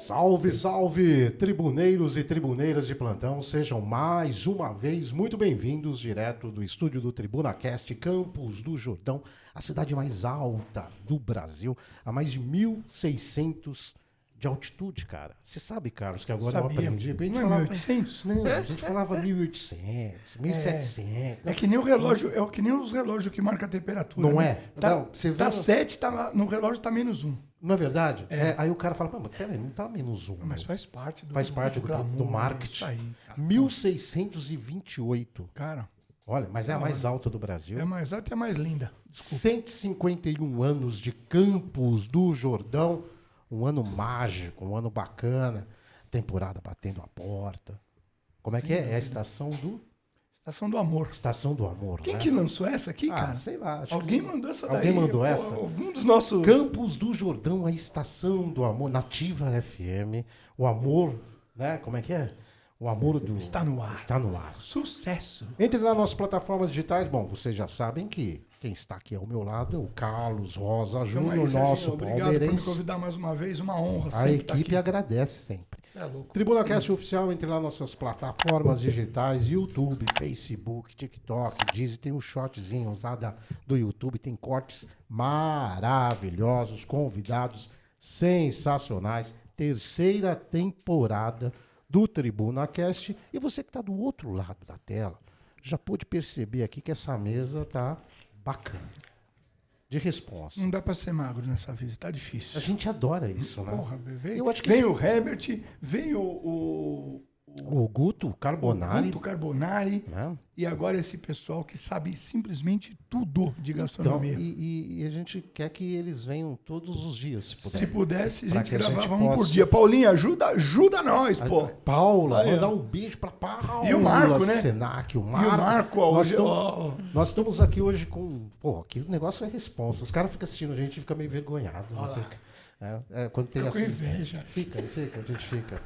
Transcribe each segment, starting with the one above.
Salve, salve, tribuneiros e tribuneiras de plantão, sejam mais uma vez muito bem-vindos direto do estúdio do TribunaCast, Campos do Jordão, a cidade mais alta do Brasil, a mais de 1.600 de altitude, cara. Você sabe, Carlos, que agora eu aprendi. Não é 1.800? Não, a gente falava 1.800, 1.700. É que nem o relógio, é que nem os relógios que marcam a temperatura. Não né? é? Tá, Não, você vê tá 7, no relógio tá -1. Não é verdade? É. Aí o cara fala, mas peraí, não tá -1. Mas faz parte do Faz parte do glamour, marketing. Isso aí, cara. 1.628. Cara, Olha, mas é a mais alta do Brasil. é mais alta e é mais linda. 151 anos de Campos do Jordão. Um ano mágico, um ano bacana. Temporada batendo a porta. Como é que é? É a estação do... Estação do Amor. Estação do Amor, Quem né? que lançou essa aqui, cara? Sei lá. Acho Alguém que... mandou essa daí. Alguém mandou pô, essa? Algum dos nossos... Campos do Jordão, a estação do amor, Nativa FM, o amor, né? Como é que é? O amor do... Está no ar. Está no ar. Sucesso. Entre nas nossas plataformas digitais, bom, vocês já sabem que quem está aqui ao meu lado é o Carlos Rosa Então, Júnior, aí, Serginho, nosso obrigado por me palmeirense. convidar mais uma vez. Uma honra A sempre tá equipe aqui. agradece sempre. Você é louco. TribunaCast Oficial, entre lá nas nossas plataformas digitais, YouTube, Facebook, TikTok, Deezer, tem uns shortzinhos lá do YouTube, tem cortes maravilhosos, convidados sensacionais, terceira temporada do TribunaCast, e você que está do outro lado da tela, já pôde perceber aqui que essa mesa tá bacana, de responsa. Não dá pra ser magro nessa vida, tá difícil. A gente adora isso, né? Porra, veio, Eu acho que veio o Herbert, veio O Guto Carbonari, Guto Carbonari né? e agora esse pessoal que sabe simplesmente tudo de Então, gastronomia. e a gente quer que eles venham todos os dias, se puder. Se pudesse, a Pra gente que a gente gravava um por possa- dia. Paulinha, ajuda nós, pô. Paula, Aí, ó. mandar um beijo pra Paula. E o Marco, né? Senac, o E Marco. o Marco, ó, nós, hoje, estamos, ó, nós estamos aqui hoje com... Pô, que o negócio é responsa. Os caras ficam assistindo a gente e ficam meio envergonhados. Não fica? Quando tem tô com assim... inveja. Fica, a gente fica.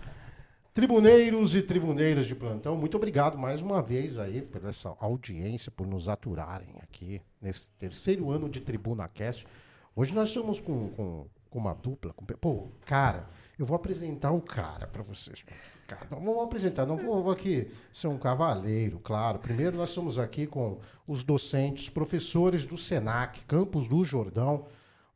Tribuneiros e tribuneiras de plantão, muito obrigado mais uma vez aí por essa audiência, por nos aturarem aqui nesse terceiro ano de TribunaCast. Hoje nós estamos com uma dupla. Pô, cara, eu vou apresentar o cara para vocês. Cara, vamos apresentar, não vou aqui ser um cavaleiro, claro. Primeiro nós estamos aqui com os docentes, professores do Senac, Campos do Jordão,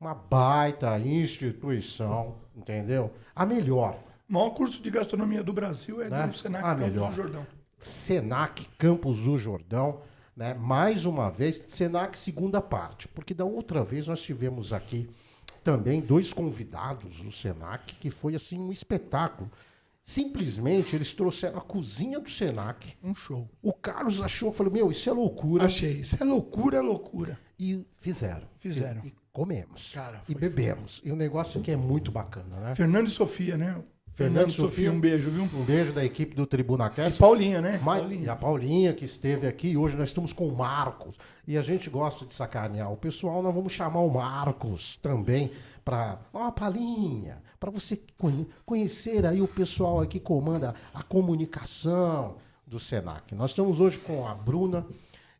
uma baita instituição, entendeu? A melhor. O maior curso de gastronomia do Brasil é Né? do Senac Ah, Campos melhor. do Jordão. Senac Campos do Jordão, né? Mais uma vez, Senac segunda parte, porque da outra vez nós tivemos aqui também dois convidados do Senac, que foi assim um espetáculo. Simplesmente eles trouxeram a cozinha do Senac. Um show. O Carlos achou, falou, meu, isso é loucura. Achei. Isso é loucura, é loucura. E fizeram. Fizeram. E comemos. Cara, e foi bebemos. E o negócio aqui é muito bacana, né? Fernando e Sofia, né? Fernando e Sofia, um beijo, viu? Um beijo da equipe do E TribunaCast. Paulinha, né? E a Paulinha que esteve aqui, e hoje nós estamos com o Marcos. E a gente gosta de sacanear o pessoal, nós vamos chamar o Marcos também para uma palhinha, para você conhecer aí o pessoal aqui que comanda a comunicação do Senac. Nós estamos hoje com a Bruna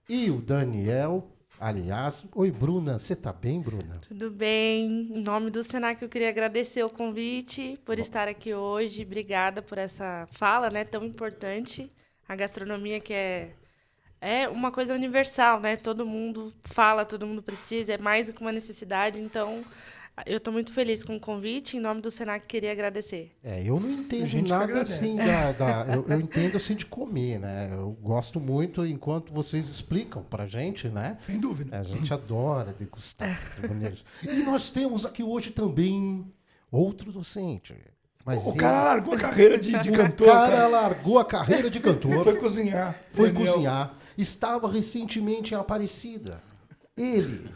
e o Daniel. Aliás, oi Bruna, você tá bem, Bruna? Tudo bem. Em nome do Senac, eu queria agradecer o convite por estar aqui hoje. Obrigada por essa fala, né, tão importante. A gastronomia que é uma coisa universal, né? Todo mundo fala, todo mundo precisa, é mais do que uma necessidade. Então, eu estou muito feliz com o convite. Em nome do Senac, queria agradecer. Eu não entendo gente que nada agradece. assim eu entendo assim de comer, né? Eu gosto muito enquanto vocês explicam pra gente, né? Sem dúvida. A gente adora degustar tribuneiros. E nós temos aqui hoje também outro docente. Mas O cara largou a carreira de cantor. o cara largou a carreira de cantor, Foi cozinhar. foi Daniel. cozinhar, estava recentemente em Aparecida. Ele.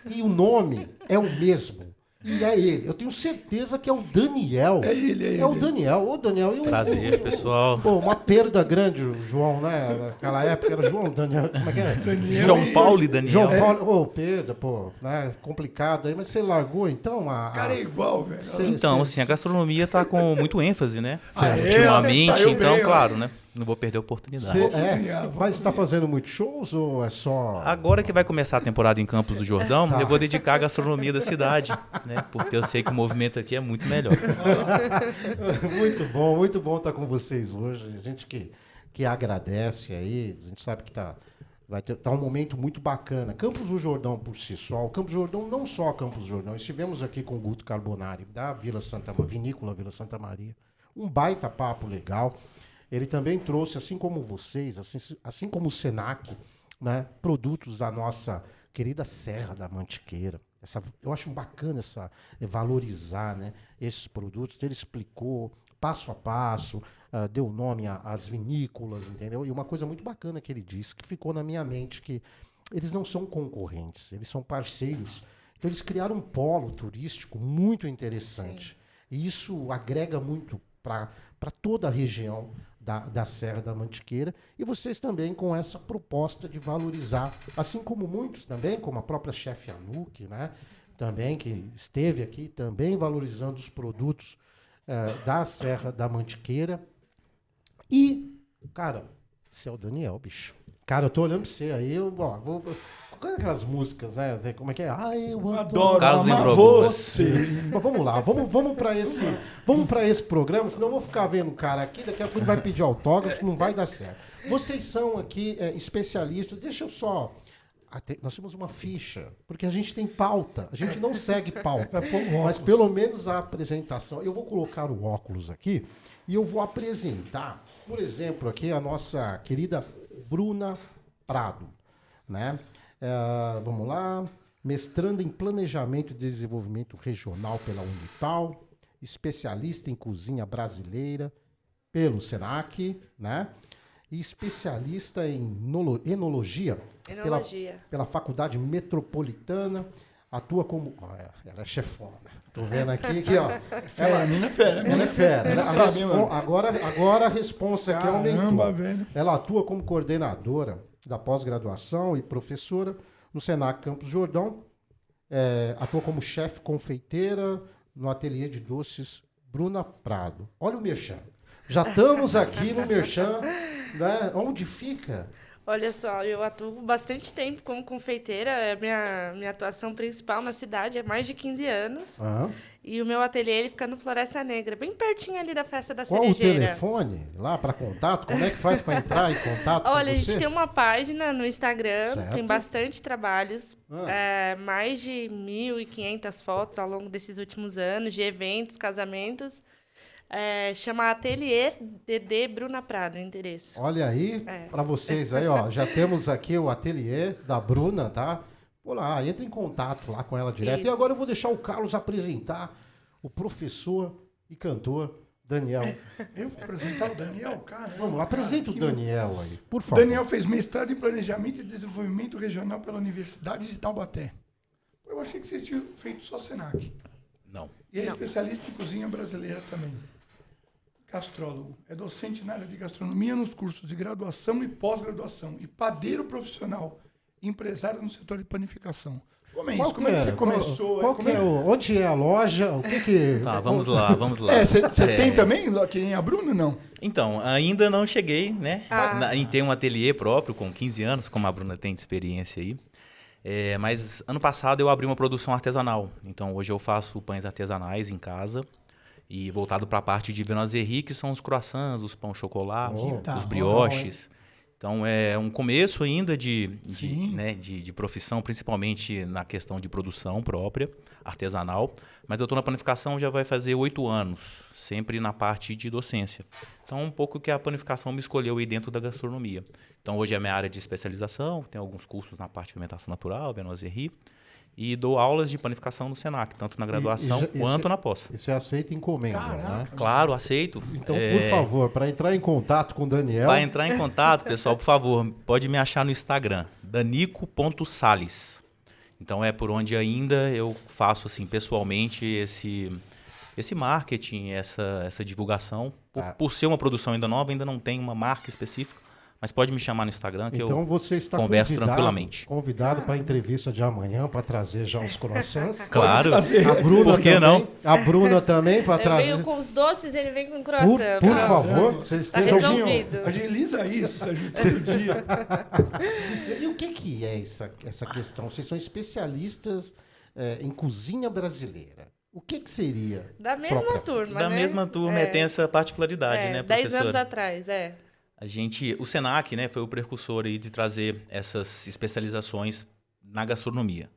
E o nome é o mesmo. E é ele. Eu tenho certeza que é o Daniel. É ele. É o Daniel. Ô, Daniel. Prazer, pessoal. Pô, uma perda grande, João, né? Naquela época era João, Daniel. Como é que é? Daniel João Paulo e Daniel. João Paulo. Ô, perda, pô, né? Complicado aí. Mas você largou, então, O cara é igual, velho. Cê- Então, assim, a gastronomia tá com muito ênfase, né? Ah, é? Ultimamente, Saiu então, bem, ó. claro, né? não vou perder a oportunidade. Mas você está fazendo muitos shows ou é só... Agora que vai começar a temporada em Campos do Jordão, eu vou dedicar à gastronomia da cidade, né? Porque eu sei que o movimento aqui é muito melhor. Muito bom estar com vocês hoje. A gente que agradece aí, a gente sabe que vai ter um momento muito bacana. Campos do Jordão por si só, o Campos do Jordão, não só Campos do Jordão, estivemos aqui com o Guto Carbonari, da Vinícola Vila Santa Maria, um baita papo legal. Ele também trouxe, assim como vocês, assim como o Senac, né, produtos da nossa querida Serra da Mantiqueira. Eu acho bacana valorizar, né, esses produtos. Ele explicou passo a passo, deu nome às vinícolas, entendeu? E uma coisa muito bacana que ele disse, que ficou na minha mente, que eles não são concorrentes, eles são parceiros. Então eles criaram um polo turístico muito interessante. Sim. E isso agrega muito para toda a região da Serra da Mantiqueira. E vocês também com essa proposta de valorizar, assim como muitos também, como a própria chefe Anuc, né? Também que esteve aqui, também valorizando os produtos da Serra da Mantiqueira. E, cara, você é o Daniel, bicho. Cara, eu tô olhando pra você aí, vou aquelas músicas, né? Como é que é? Ai, eu adoro amar você. Mas vamos lá, vamos pra esse programa, senão eu vou ficar vendo o cara aqui, daqui a pouco ele vai pedir autógrafo, não vai dar certo. Vocês são aqui especialistas, deixa eu só... Nós temos uma ficha, porque a gente tem pauta, a gente não segue pauta, mas pelo menos a apresentação. Eu vou colocar o óculos aqui e eu vou apresentar, por exemplo, aqui a nossa querida Bruna Prado, né? Vamos lá, mestranda em Planejamento e Desenvolvimento Regional pela Unital, especialista em cozinha brasileira pelo Senac, né? E especialista em enologia pela Faculdade Metropolitana, atua como... ela é chefona. Tô vendo aqui, ó. Ela é fera. Agora a responsa aqui aumentou. Velho. Ela atua como coordenadora da pós-graduação e professora no Senac Campos Jordão. Atua como chefe confeiteira no ateliê de doces Bruna Prado. Olha o merchan. Já estamos aqui no merchan, né? Onde fica? Olha só, eu atuo bastante tempo como confeiteira, é minha atuação principal na cidade, é mais de 15 anos. Uhum. E o meu ateliê ele fica no Floresta Negra, bem pertinho ali da Festa da Qual Cerejeira. O telefone lá para contato? Como é que faz para entrar em contato Olha, com você? A gente tem uma página no Instagram, certo. Tem bastante trabalhos, mais de 1.500 fotos ao longo desses últimos anos, de eventos, casamentos. Chama Ateliê DD Bruna Prado, o endereço. Olha aí, para vocês aí, ó, já temos aqui o ateliê da Bruna, tá? Pô lá, entra em contato lá com ela direto. Isso. E agora eu vou deixar o Carlos apresentar o professor e cantor Daniel. Eu vou apresentar o Daniel, cara. Vamos lá, apresenta o Daniel aí, por favor. Daniel fez mestrado em Planejamento e Desenvolvimento Regional pela Universidade de Taubaté. Eu achei que vocês tinham feito só Senac. Não. E é especialista em cozinha brasileira também. Gastrólogo. É docente na área de gastronomia nos cursos de graduação e pós-graduação. E padeiro profissional. Empresário no setor de panificação. Como é isso? Como é que você começou? Onde é a loja? O que... Tá, vamos lá. Você tem também, que nem a Bruna, não? Então, ainda não cheguei, né? Em ter um ateliê próprio, com 15 anos, como a Bruna tem de experiência aí. Mas ano passado eu abri uma produção artesanal. Então, hoje eu faço pães artesanais em casa. E voltado para a parte de viennoiserie, que são os croissants, os pão chocolate, os brioches. Então, é um começo ainda de profissão, principalmente na questão de produção própria, artesanal. Mas eu estou na panificação já vai fazer 8 anos, sempre na parte de docência. Então, um pouco que a panificação me escolheu aí dentro da gastronomia. Então, hoje é a minha área de especialização, tenho alguns cursos na parte de fermentação natural, viennoiserie. E dou aulas de panificação no Senac, tanto na graduação quanto na pós. E você aceita encomenda, né? Claro, aceito. Então, por favor, para entrar em contato com o Daniel... Para entrar em contato, pessoal, por favor, pode me achar no Instagram, danico.sales. Então, é por onde ainda eu faço, assim, pessoalmente, esse marketing, essa divulgação. Por ser uma produção ainda nova, ainda não tem uma marca específica, Mas pode me chamar no Instagram que Então eu você está converso tranquilamente. convidado para a entrevista de amanhã para trazer já os croissants. Claro. A Bruna Por que também, não? A Bruna também para Eu trazer. venho com os doces, ele vem com Por, croissant. por Pronto. favor, vocês Tá estejam. resolvido. Agiliza isso, Sérgio, todo dia. E o que é essa questão? Vocês são especialistas em cozinha brasileira. O que seria? Da mesma própria? turma, Da né? mesma turma, tem essa particularidade, né, 10 professora? anos atrás, O Senac, né, foi o precursor aí de trazer essas especializações na gastronomia.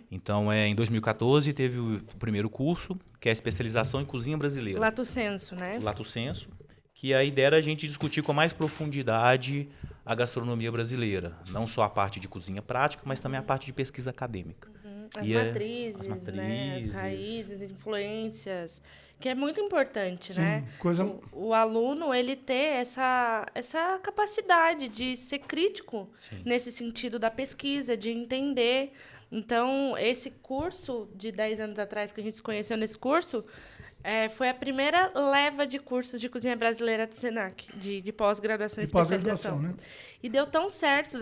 Então, em 2014, teve o primeiro curso, que é a especialização em cozinha brasileira. Lato Senso, né? O Lato Senso, que a ideia era a gente discutir com mais profundidade a gastronomia brasileira. Não só a parte de cozinha prática, mas também a parte de pesquisa acadêmica. As E matrizes, as né? matrizes. As raízes, influências, que é muito importante, Sim, né? coisa... O aluno, ele ter essa capacidade de ser crítico nesse sentido da pesquisa, de entender. Então, esse curso de 10 anos atrás, que a gente se conheceu nesse curso, foi a primeira leva de cursos de cozinha brasileira do Senac, de pós-graduação e especialização. Né? E deu tão certo,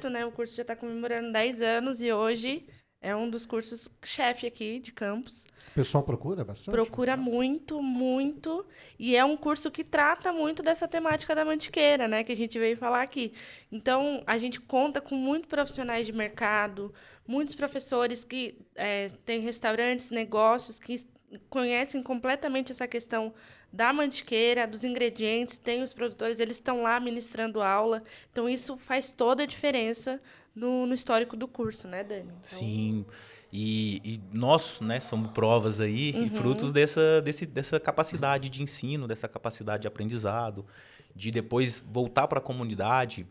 né? O curso já está comemorando 10 anos e hoje é um dos cursos chefe aqui de campus. O pessoal procura bastante? Procura muito, muito. E é um curso que trata muito dessa temática da mantiqueira, né? Que a gente veio falar aqui. Então, a gente conta com muitos profissionais de mercado, muitos professores que têm restaurantes, negócios, que conhecem completamente essa questão da mantiqueira, dos ingredientes, tem os produtores, eles estão lá ministrando aula. Então, isso faz toda a diferença no histórico do curso, né, Dani? Então... Sim. E nós, né, somos provas aí e frutos dessa capacidade de ensino, dessa capacidade de aprendizado, de depois voltar para a comunidade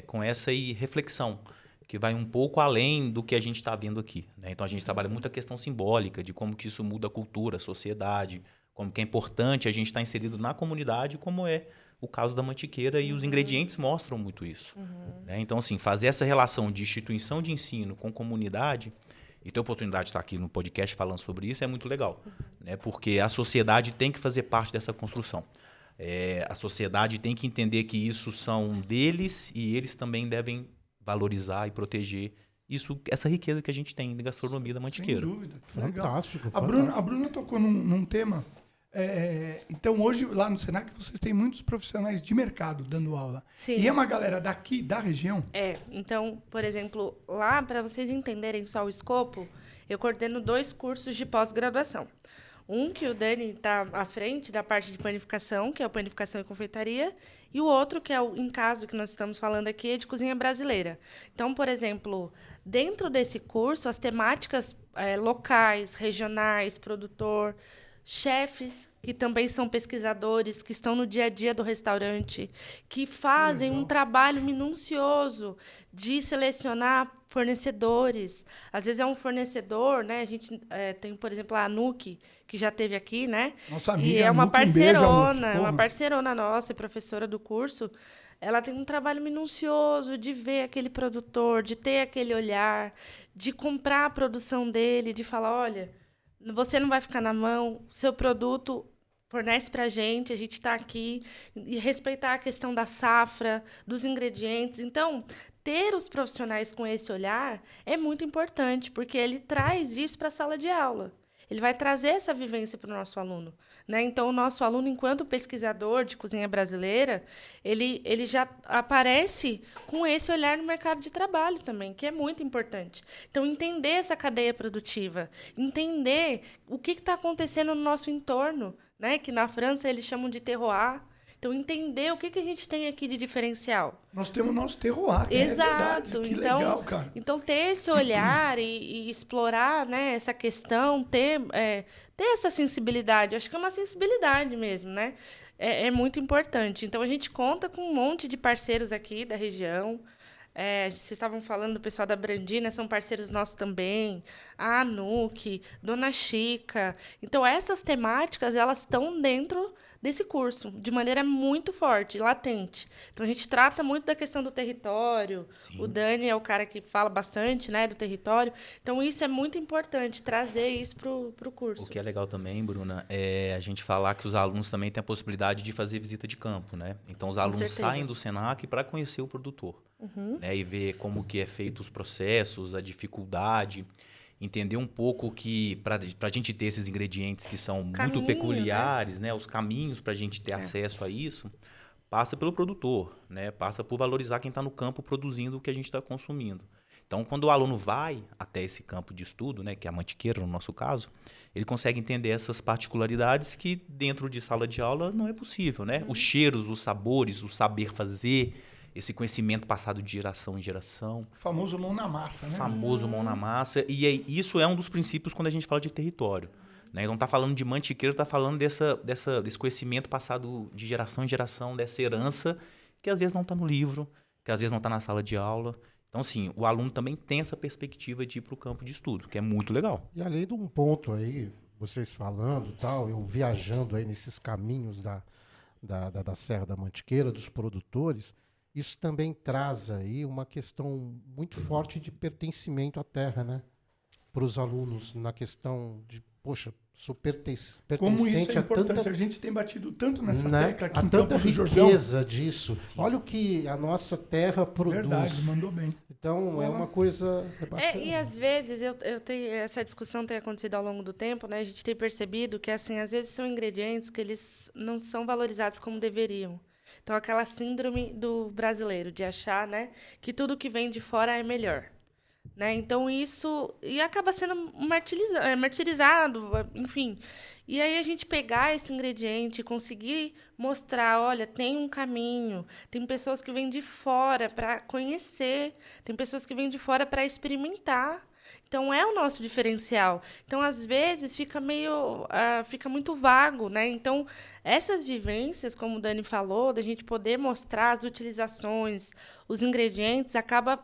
com essa reflexão, que vai um pouco além do que a gente está vendo aqui, né? Então, a gente trabalha muito a questão simbólica de como que isso muda a cultura, a sociedade, como que é importante a gente estar inserido na comunidade, como é o caso da mantiqueira, e os ingredientes mostram muito isso. Né? Então, assim, fazer essa relação de instituição de ensino com comunidade, e ter a oportunidade de estar aqui no podcast falando sobre isso, é muito legal. Né? Porque a sociedade tem que fazer parte dessa construção. A sociedade tem que entender que isso são deles e eles também devem valorizar e proteger essa riqueza que a gente tem de gastronomia da mantiqueira. Sem dúvida. Fantástico. A Bruna tocou num tema. Então, hoje, lá no Senac, vocês têm muitos profissionais de mercado dando aula. Sim. E é uma galera daqui, da região? Então, por exemplo, lá, para vocês entenderem só o escopo, eu coordeno 2 cursos de pós-graduação. Um que o Dani está à frente da parte de panificação, que é o Panificação e Confeitaria, e o outro, que é o em caso que nós estamos falando aqui, é de cozinha brasileira. Então, por exemplo, dentro desse curso, as temáticas locais, regionais, produtor, chefes, que também são pesquisadores, que estão no dia a dia do restaurante, que fazem um trabalho minucioso de selecionar fornecedores. Às vezes é um fornecedor, né? A gente tem, por exemplo, a Anuki, que já esteve aqui, né? Nossa amiga, e é uma Anuki, um beijo, parceirona, Anuki, é uma porra. parceirona nossa, professora do curso. Ela tem um trabalho minucioso de ver aquele produtor, de ter aquele olhar, de comprar a produção dele, de falar, olha, você não vai ficar na mão, seu produto fornece para a gente está aqui, e respeitar a questão da safra, dos ingredientes. Então, ter os profissionais com esse olhar é muito importante, porque ele traz isso para a sala de aula. Ele vai trazer essa vivência para o nosso aluno. Né? Então, o nosso aluno, enquanto pesquisador de cozinha brasileira, ele já aparece com esse olhar no mercado de trabalho também, que é muito importante. Então, entender essa cadeia produtiva, entender o que está acontecendo no nosso entorno, né? Que na França eles chamam de terroir. Então, entender o que a gente tem aqui de diferencial. Nós temos o nosso terroir, né? Exato. É verdade. Que legal, cara. Então, ter esse olhar e explorar, né, essa questão, ter essa sensibilidade. Acho que é uma sensibilidade mesmo, né? É muito importante. Então, a gente conta com um monte de parceiros aqui da região. Vocês estavam falando do pessoal da Brandina, são parceiros nossos também. A Anuki, Dona Chica. Então, essas temáticas, elas estão dentro desse curso, de maneira muito forte, latente. Então, a gente trata muito da questão do território. Sim. O Dani é o cara que fala bastante, né, do território. Então, isso é muito importante, trazer isso para o curso. O que é legal também, Bruna, é a gente falar que os alunos também têm a possibilidade de fazer visita de campo, né? Então, os alunos certeza. saem do Senac para conhecer o produtor, né? E ver como que é feito os processos, a dificuldade, entender um pouco que para a gente ter esses ingredientes que são muito Caminho, peculiares, né? Os caminhos para a gente ter acesso a isso, passa pelo produtor, né? Passa por valorizar quem está no campo produzindo o que a gente está consumindo. Então, quando o aluno vai até esse campo de estudo, né, que é a Mantiqueira, no nosso caso, ele consegue entender essas particularidades que dentro de sala de aula não é possível, né? Os cheiros, os sabores, o saber fazer, esse conhecimento passado de geração em geração. O famoso mão na massa, né? Famoso mão na massa. E isso é um dos princípios quando a gente fala de território. Né? Então, está falando de Mantiqueira, está falando desse conhecimento passado de geração em geração, dessa herança que às vezes não está no livro, que às vezes não está na sala de aula. Então, assim, o aluno também tem essa perspectiva de ir para o campo de estudo, que é muito legal. E além de um ponto aí, vocês falando e tal, eu viajando aí nesses caminhos da Serra da Mantiqueira, dos produtores, isso também traz aí uma questão muito forte de pertencimento à terra, né? Para os alunos, na questão de, poxa, sou Como isso pertencente é a importante. tanta, A gente tem batido tanto nessa né? tecla aqui Há em tanta Campos do Jordão. riqueza disso. Olha o que a nossa terra produz. Verdade, mandou bem. Então, é uma coisa bacana. E às vezes eu tenho essa discussão tem acontecido ao longo do tempo, né? A gente tem percebido que assim, às vezes são ingredientes que eles não são valorizados como deveriam. Então aquela síndrome do brasileiro de achar, né, que tudo que vem de fora é melhor, né? Então isso e acaba sendo martirizado, enfim. E aí a gente pegar esse ingrediente e conseguir mostrar, olha, tem um caminho, tem pessoas que vêm de fora para conhecer, tem pessoas que vêm de fora para experimentar. Então, é o nosso diferencial. Então, às vezes, fica muito vago, né? Então, essas vivências, como o Dani falou, da gente poder mostrar as utilizações, os ingredientes, acaba,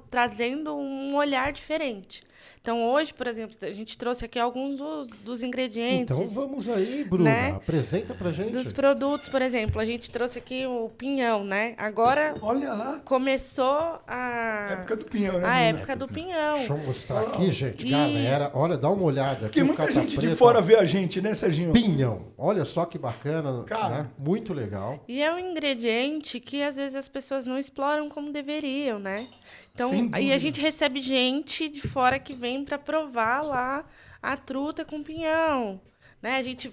trazendo um olhar diferente. Então, hoje, por exemplo, a gente trouxe aqui alguns dos ingredientes. Então, vamos aí, Bruna. Né? Apresenta pra gente. Dos produtos, por exemplo, a gente trouxe aqui o pinhão, né? Agora Olha lá, começou a época do pinhão, né? a Bruna? época do pinhão. Deixa eu mostrar aqui, gente. E- Galera, olha, dá uma olhada aqui. Porque o muita Cata gente de Preta, fora vê a gente, né, Serginho? Pinhão. Olha só que bacana, Cara. né? Muito legal. E é um ingrediente que às vezes as pessoas não exploram como deveriam, né? Então, Sem aí a dúvida. gente recebe gente de fora que vem para provar lá a truta com pinhão, né? A gente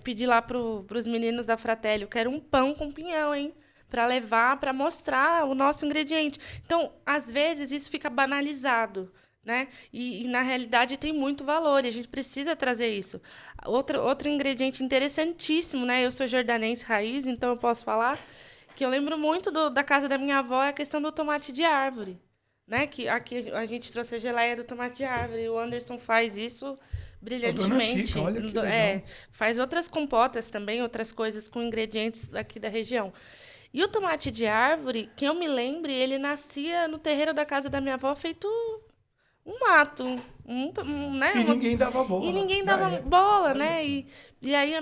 pedir lá pros meninos da Fratelli, eu quero um pão com pinhão, hein? Para levar, para mostrar o nosso ingrediente. Então, às vezes isso fica banalizado, né? E na realidade tem muito valor e a gente precisa trazer isso. Outro ingrediente interessantíssimo, né? Eu sou jordanense raiz, então eu posso falar que eu lembro muito da casa da minha avó é a questão do tomate de árvore, né? Que aqui a gente trouxe a geleia do tomate de árvore e o Anderson faz isso brilhantemente. Chica, olha que legal. Faz outras compotas também, outras coisas com ingredientes daqui da região. E o tomate de árvore, que eu me lembre, ele nascia no terreiro da casa da minha avó feito um mato, né? E ninguém dava bola. E ninguém na dava época. bola, Olha né? assim. E aí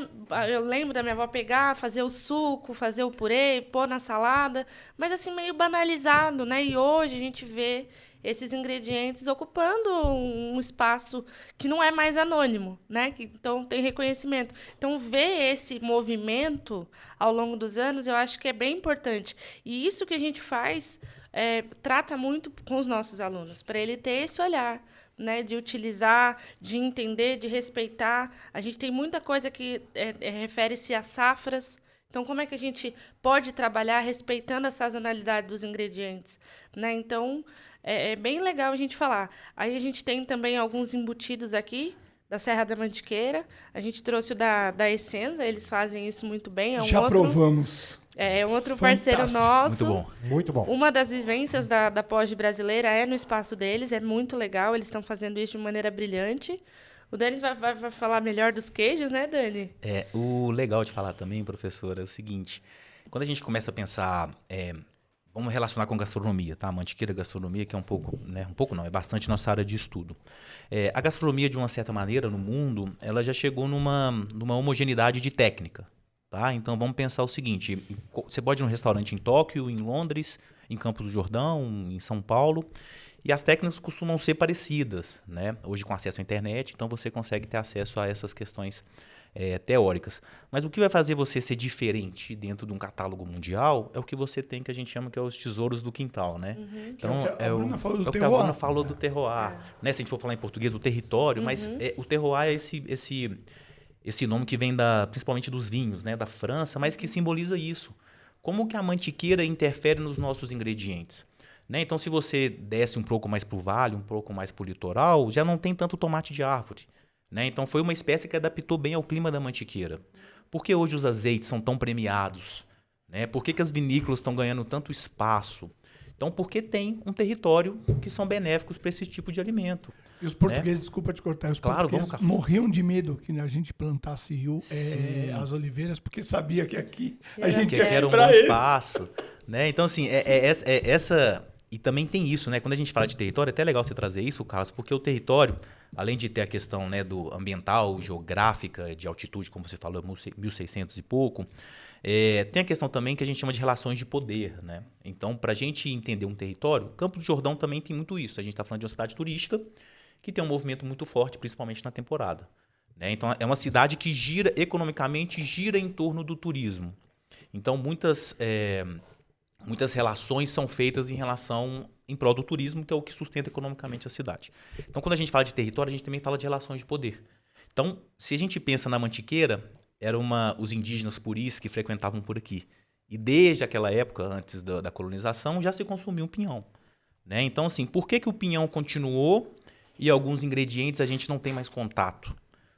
eu lembro da minha avó pegar, fazer o suco, fazer o purê, pôr na salada, mas assim, meio banalizado, né? E hoje a gente vê esses ingredientes ocupando um espaço que não é mais anônimo, né? Então tem reconhecimento. Então ver esse movimento ao longo dos anos, eu acho que é bem importante. E isso que a gente faz trata muito com os nossos alunos, para ele ter esse olhar, né, de utilizar, de entender, de respeitar. A gente tem muita coisa que refere-se a safras. Então, como é que a gente pode trabalhar respeitando a sazonalidade dos ingredientes, né? Então, é bem legal a gente falar. Aí a gente tem também alguns embutidos aqui, da Serra da Mantiqueira. A gente trouxe o da Essenza, eles fazem isso muito bem. Já provamos. É um outro parceiro Fantástico. nosso. Muito bom. Muito bom. Uma das vivências da Pós brasileira é no espaço deles, é muito legal, eles estão fazendo isso de maneira brilhante. O Dani vai falar melhor dos queijos, né, Dani? O legal de falar também, professora, é o seguinte. Quando a gente começa a pensar, vamos relacionar com gastronomia, tá? Mantiqueira gastronomia, que é um pouco, né? Um pouco não, é bastante nossa área de estudo. A gastronomia, de uma certa maneira, no mundo, ela já chegou numa homogeneidade de técnica, Tá? Então vamos pensar o seguinte: você pode ir num restaurante em Tóquio, em Londres, em Campos do Jordão, em São Paulo, e as técnicas costumam ser parecidas, né? Hoje com acesso à internet, então você consegue ter acesso a essas questões teóricas. Mas o que vai fazer você ser diferente dentro de um catálogo mundial é o que você tem, que a gente chama que é os tesouros do quintal, né? Então a Bruna falou do o que a terroir. Bruna falou do terroir, né? Se a gente for falar em português, do território, mas o terroir é esse nome que vem principalmente dos vinhos, né, da França, mas que simboliza isso. Como que a mantiqueira interfere nos nossos ingredientes? Né? Então, se você desce um pouco mais para o vale, um pouco mais para o litoral, já não tem tanto tomate de árvore. Né? Então, foi uma espécie que adaptou bem ao clima da mantiqueira. Por que hoje os azeites são tão premiados? Né? Por que as vinícolas estão ganhando tanto espaço? Então, porque tem um território que são benéficos para esse tipo de alimento. E os portugueses, desculpa te cortar, os Claro, portugueses vamos, morriam de medo que a gente plantasse as oliveiras, porque sabia que aqui a gente ia que era um bom quebrar eles. espaço. Né? Então, assim, essa... E também tem isso, né? Quando a gente fala de território, é até legal você trazer isso, Carlos, porque o território, além de ter a questão, né, do ambiental, geográfica, de altitude, como você falou, 1.600 e pouco, tem a questão também que a gente chama de relações de poder, né? Então, para a gente entender um território, Campos do Jordão também tem muito isso. A gente está falando de uma cidade turística que tem um movimento muito forte, principalmente na temporada. Né? Então, é uma cidade que gira, economicamente, gira em torno do turismo. Então, muitas relações são feitas em prol do turismo, que é o que sustenta economicamente a cidade. Então, quando a gente fala de território, a gente também fala de relações de poder. Então, se a gente pensa na Mantiqueira, eram os indígenas puris que frequentavam por aqui. E desde aquela época, antes da colonização, já se consumia um pinhão. Né? Então, assim, por que o pinhão continuou e alguns ingredientes a gente não tem mais contato?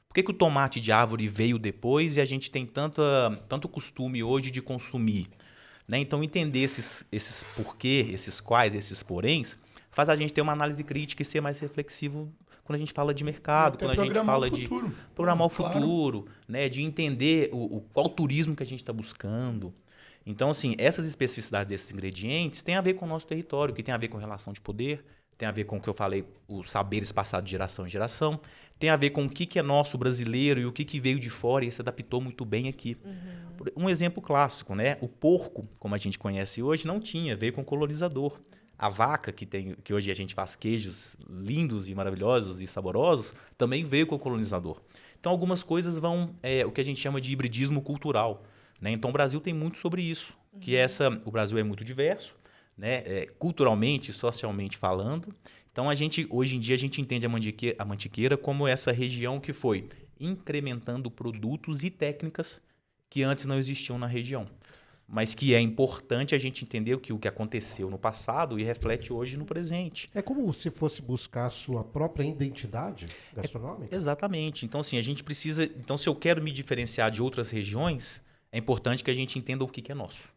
Por que o tomate de árvore veio depois e a gente tem tanto costume hoje de consumir? Né? Então, entender esses porquê, esses quais, esses poréns, faz a gente ter uma análise crítica e ser mais reflexivo quando a gente fala de mercado, quando a gente fala de programar o futuro, né? De entender qual turismo que a gente está buscando. Então, assim, essas especificidades desses ingredientes têm a ver com o nosso território, que tem a ver com relação de poder, tem a ver com o que eu falei, os saberes passados de geração em geração, tem a ver com o que é nosso brasileiro e o que veio de fora e se adaptou muito bem aqui. Um exemplo clássico, né? O porco, como a gente conhece hoje, não tinha, veio com o colonizador. A vaca, que hoje a gente faz queijos lindos e maravilhosos e saborosos, também veio com o colonizador. Então, algumas coisas vão, o que a gente chama de hibridismo cultural. Né? Então, o Brasil tem muito sobre isso. Que o Brasil é muito diverso, né? Culturalmente, socialmente falando. Então, hoje em dia, a gente entende a Mantiqueira como essa região que foi incrementando produtos e técnicas que antes não existiam na região. Mas que é importante a gente entender o que aconteceu no passado e reflete hoje no presente. É como se fosse buscar a sua própria identidade gastronômica? Exatamente. Então, assim, a gente precisa... Então, se eu quero me diferenciar de outras regiões, é importante que a gente entenda o que é nosso.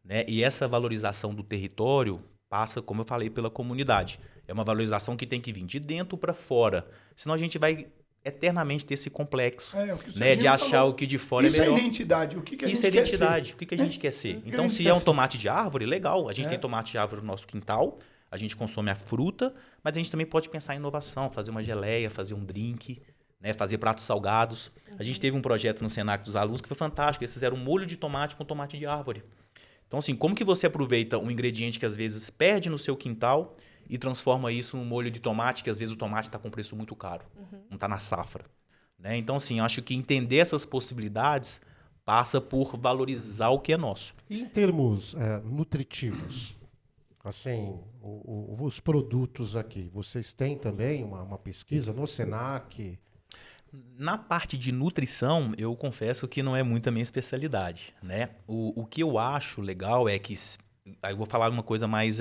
Né? E essa valorização do território passa, como eu falei, pela comunidade. É uma valorização que tem que vir de dentro para fora. Senão a gente vai eternamente ter esse complexo, né, de achar o que de fora é melhor. Isso é identidade. O que a gente Isso é quer identidade. ser? O que a gente quer ser? Então, se é um tomate de árvore, legal. A gente tem tomate de árvore no nosso quintal, a gente consome a fruta, mas a gente também pode pensar em inovação, fazer uma geleia, fazer um drink, né, fazer pratos salgados. A gente teve um projeto no Senac dos alunos que foi fantástico. Eles fizeram um molho de tomate com tomate de árvore. Então, assim, como que você aproveita um ingrediente que às vezes perde no seu quintal e transforma isso num molho de tomate, que às vezes o tomate está com preço muito caro, não está na safra. Né? Então, assim, eu acho que entender essas possibilidades passa por valorizar o que é nosso. E em termos nutritivos, assim, os produtos aqui, vocês têm também uma pesquisa no Senac? Na parte de nutrição, eu confesso que não é muito a minha especialidade. Né? O que eu acho legal é que... Aí eu vou falar uma coisa mais...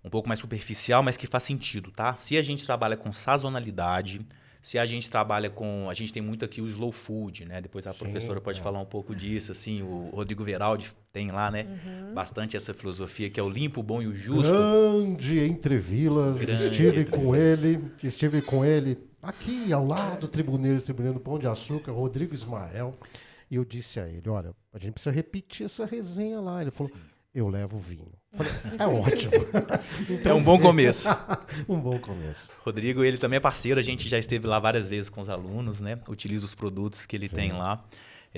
um pouco mais superficial, mas que faz sentido, tá? Se a gente trabalha com sazonalidade, se a gente trabalha com... A gente tem muito aqui o slow food, né? Depois a professora pode falar um pouco disso, assim. O Rodrigo Veraldi tem lá, né? Bastante essa filosofia que é o limpo, o bom e o justo. Grande Entrevilas, estive com ele aqui ao lado do Tribuneiros, do Pão de Açúcar, Rodrigo Ismael. E eu disse a ele, olha, a gente precisa repetir essa resenha lá. Ele falou, eu levo vinho. Falei, é ótimo. Então, é um bom começo. Um bom começo. Rodrigo, ele também é parceiro, a gente já esteve lá várias vezes com os alunos, né? Utiliza os produtos que ele tem lá.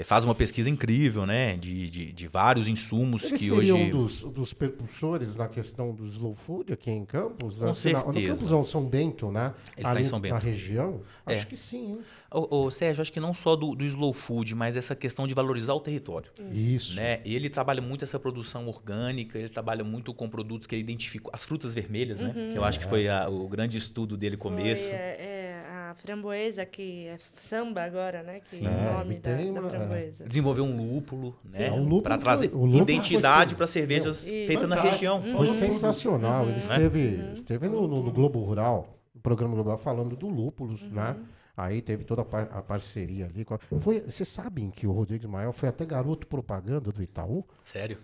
faz uma pesquisa incrível, né? De vários insumos Ele que seria hoje... dos percussores na questão do slow food aqui em Campos? Com certeza. No Campos não, São Bento, né? Ele está em São Bento. Na região? É. Acho que sim. Hein? Ô, Sérgio, acho que não só do slow food, mas essa questão de valorizar o território. Isso. Né? Ele trabalha muito essa produção orgânica, ele trabalha muito com produtos que ele identificou, as frutas vermelhas, né? Que eu acho que foi o grande estudo dele começo. A framboesa, que é samba agora, né? Que Sim. é o nome ele tem da uma- framboesa. Desenvolveu um lúpulo, né? o lúpulo Para trazer foi- o lúpulo identidade foi- para cervejas Isso. feitas na Fantástico. região. Foi Falou sensacional. Ele Né? esteve no Globo Rural, no programa Global, falando do lúpulos, né? Aí teve toda a parceria ali. Vocês sabem que o Rodrigo Ismael foi até garoto propaganda do Itaú? Sério?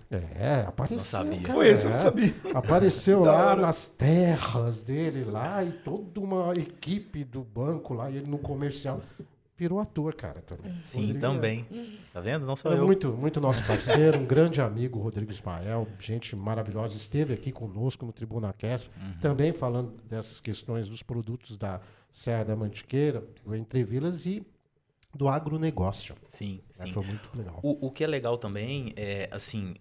Apareceu. Não sabia. cara, Foi esse, eu não sabia. Apareceu Da lá hora. nas terras dele lá e toda uma equipe do banco lá, e ele no comercial. Virou ator, cara. Também. Sim, Rodrigo também. Tá vendo? Não sou é eu. muito, muito nosso parceiro, um grande amigo, Rodrigo Ismael, gente maravilhosa, esteve aqui conosco no Tribuna Cast, também falando dessas questões dos produtos da Serra da Mantiqueira, do Entre Vilas e do agronegócio. Sim, Né? sim. Foi muito legal. O que é legal também é, assim,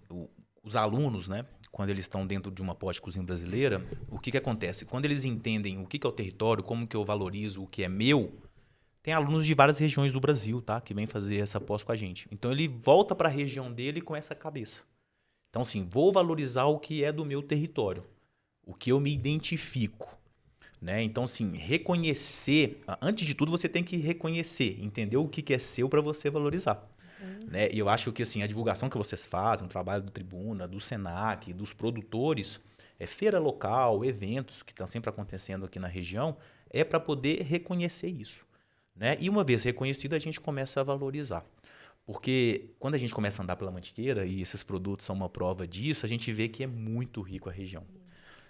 os alunos, né? Quando eles estão dentro de uma pós-cozinha brasileira, o que acontece? Quando eles entendem o que é o território, como que eu valorizo o que é meu, tem alunos de várias regiões do Brasil, tá? Que vêm fazer essa pós com a gente. Então, ele volta para a região dele com essa cabeça. Então, assim, vou valorizar o que é do meu território, o que eu me identifico. Né? Então, assim, reconhecer... Antes de tudo, você tem que reconhecer, entender o que é seu para você valorizar. Né? E eu acho que assim, a divulgação que vocês fazem, o trabalho do Tribuna, do Senac, dos produtores, feira local, eventos que estão sempre acontecendo aqui na região, é para poder reconhecer isso. Né? E uma vez reconhecido, a gente começa a valorizar. Porque quando a gente começa a andar pela Mantiqueira, e esses produtos são uma prova disso, a gente vê que é muito rico a região.